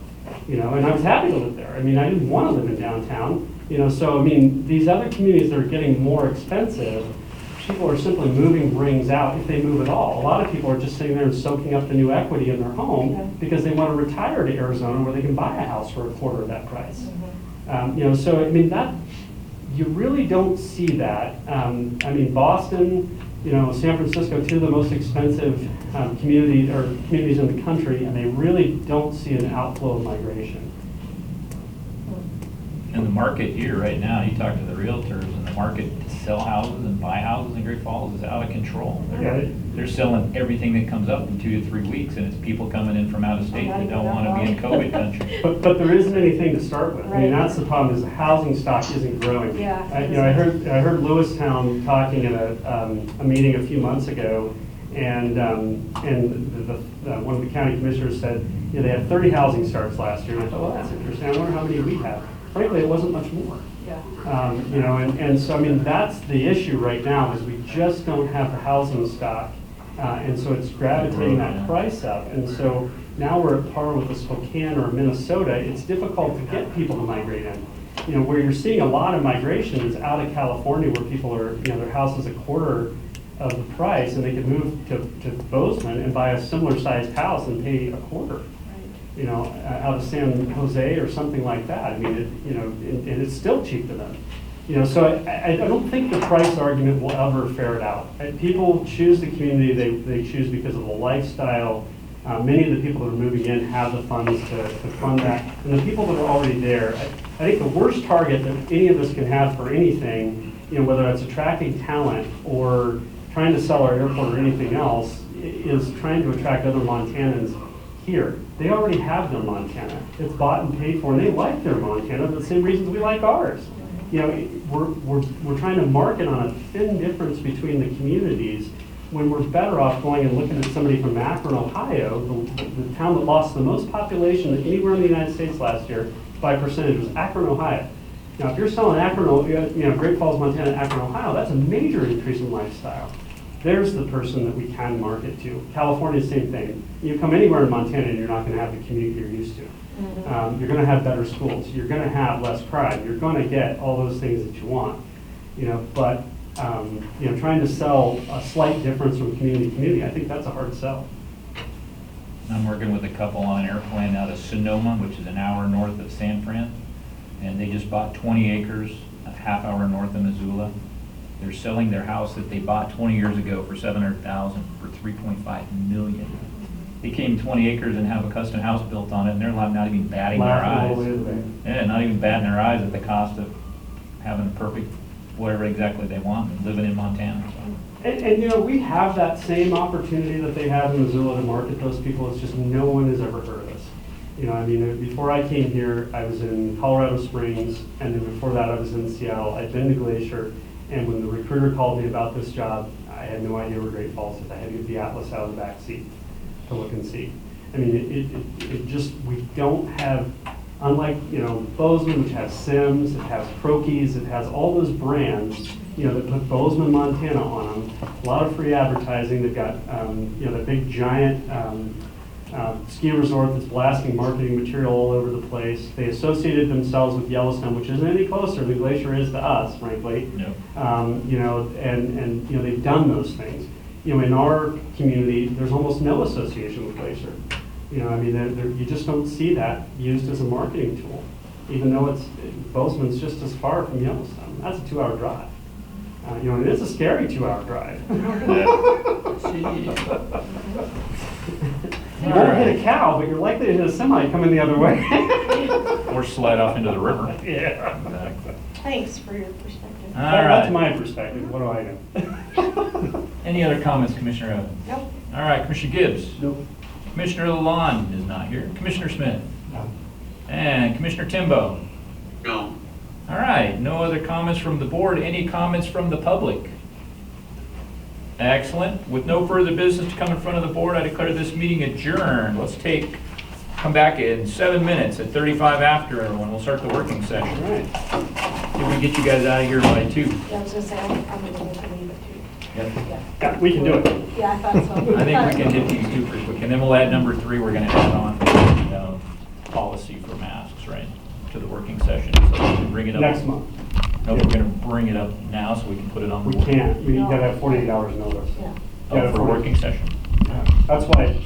and I was happy to live there. I didn't want to live in downtown, these other communities that are getting more expensive, people are simply moving rings out if they move at all. A lot of people are just sitting there and soaking up the new equity in their home because they want to retire to Arizona where they can buy a house for a quarter of that price. That, you really don't see that. Boston, San Francisco, two of the most expensive communities in the country, and they really don't see an outflow of migration. And the market here right now, you talk to the realtors and the market to sell houses and buy houses in Great Falls is out of control. Yeah. They're selling everything that comes up in 2 to 3 weeks, and it's people coming in from out of state that don't want to be in COVID country. But there isn't anything to start with. I mean, Right. that's the problem, is the housing stock isn't growing. Yeah. I heard Lewistown talking at a meeting a few months ago, and one of the county commissioners said, you know, they had 30 housing starts last year, and I thought, well, that's interesting, I wonder how many we have. Frankly, it wasn't much more. Yeah. You know, and so, I mean, that's the issue right now, is we just don't have the housing stock. And so it's gravitating that price up. And so now we're at par with the Spokane or Minnesota. It's difficult to get people to migrate in. You know, where you're seeing a lot of migration is out of California, where people are, you know, their house is a quarter of the price, and they could move to Bozeman and buy a similar sized house and pay a quarter. You know, out of San Jose or something like that. I mean, you know, and it's still cheap to them. You know, so I don't think the price argument will ever ferret out. People choose the community they choose because of the lifestyle. Many of the people that are moving in have the funds to fund that. And the people that are already there, I think the worst target that any of us can have for anything, you know, whether it's attracting talent or trying to sell our airport or anything else, is trying to attract other Montanans here. They already have their Montana. It's bought and paid for, and they like their Montana for the same reasons we like ours. You know, we're trying to market on a thin difference between the communities, when we're better off going and looking at somebody from Akron, Ohio, the town that lost the most population anywhere in the United States last year by percentage was Akron, Ohio. Now, if you're selling Akron, you know, Great Falls, Montana, Akron, Ohio, that's a major increase in lifestyle. There's the person that we can market to. California, same thing. You come anywhere in Montana and you're not going to have the commute you're used to. You're going to have better schools. You're going to have less crime. You're going to get all those things that you want. You know, but you know, trying to sell a slight difference from community to community, I think that's a hard sell. I'm working with a couple on an airplane out of Sonoma, which is an hour north of San Fran, and they just bought 20 acres, a half hour north of Missoula. They're selling their house that they bought 20 years ago for $700,000 for $3.5 million. They came 20 acres and have a custom house built on it, and they're not even batting their eyes. Yeah, not even batting their eyes at the cost of having a perfect whatever exactly they want and living in Montana. So. And you know, we have that same opportunity that they have in Missoula to market those people. It's just no one has ever heard of us. You know, I mean, before I came here, I was in Colorado Springs, and then before that I was in Seattle. I'd been to Glacier. And when the recruiter called me about this job, I had no idea where Great Falls is. I had to get the atlas out of the back seat to look and see. I mean, it just, we don't have, unlike, you know, Bozeman, which has Sims, it has Crokies, it has all those brands, you know, that put Bozeman, Montana on them. A lot of free advertising. They've got, you know, the big giant ski resort that's blasting marketing material all over the place. They associated themselves with Yellowstone, which isn't any closer than Glacier is to us, frankly. No. You know, and you know, they've done those things. You know, in our community, there's almost no association with Glacier. You know, I mean, you just don't see that used as a marketing tool, even though Bozeman's just as far from Yellowstone. That's a 2-hour drive. You know, it is a scary 2-hour drive. You won't hit a cow, but you're likely to hit a semi coming the other way. Or slide off into the river. Yeah. Exactly. Thanks for your perspective. All That's right. my perspective. What do I know? Any other comments, Commissioner Evans? Nope. All right, Commissioner Gibbs. Nope. Commissioner Lalonde is not here. Commissioner Smith. No. And Commissioner Timbo. No. All right, no other comments from the board. Any comments from the public? Excellent. With no further business to come in front of the board, I declare this meeting adjourned. Let's come back in 7 minutes at 35 after, everyone. We'll start the working session. All right. If we get you guys out of here by 2. Yeah, I was gonna say, I'm gonna go to leave it too. Yep. Yeah, we can do it. Yeah, I thought so. I think we can hit these 2 pretty quick. And then we'll add number 3, we're gonna add on the policy for masks, right, to the working session. So we can bring it up. Next month. No, we're gonna bring it up now so we can put it on the We board. can't. You gotta have 48 hours notice. Yeah. Oh, for a working session. That's why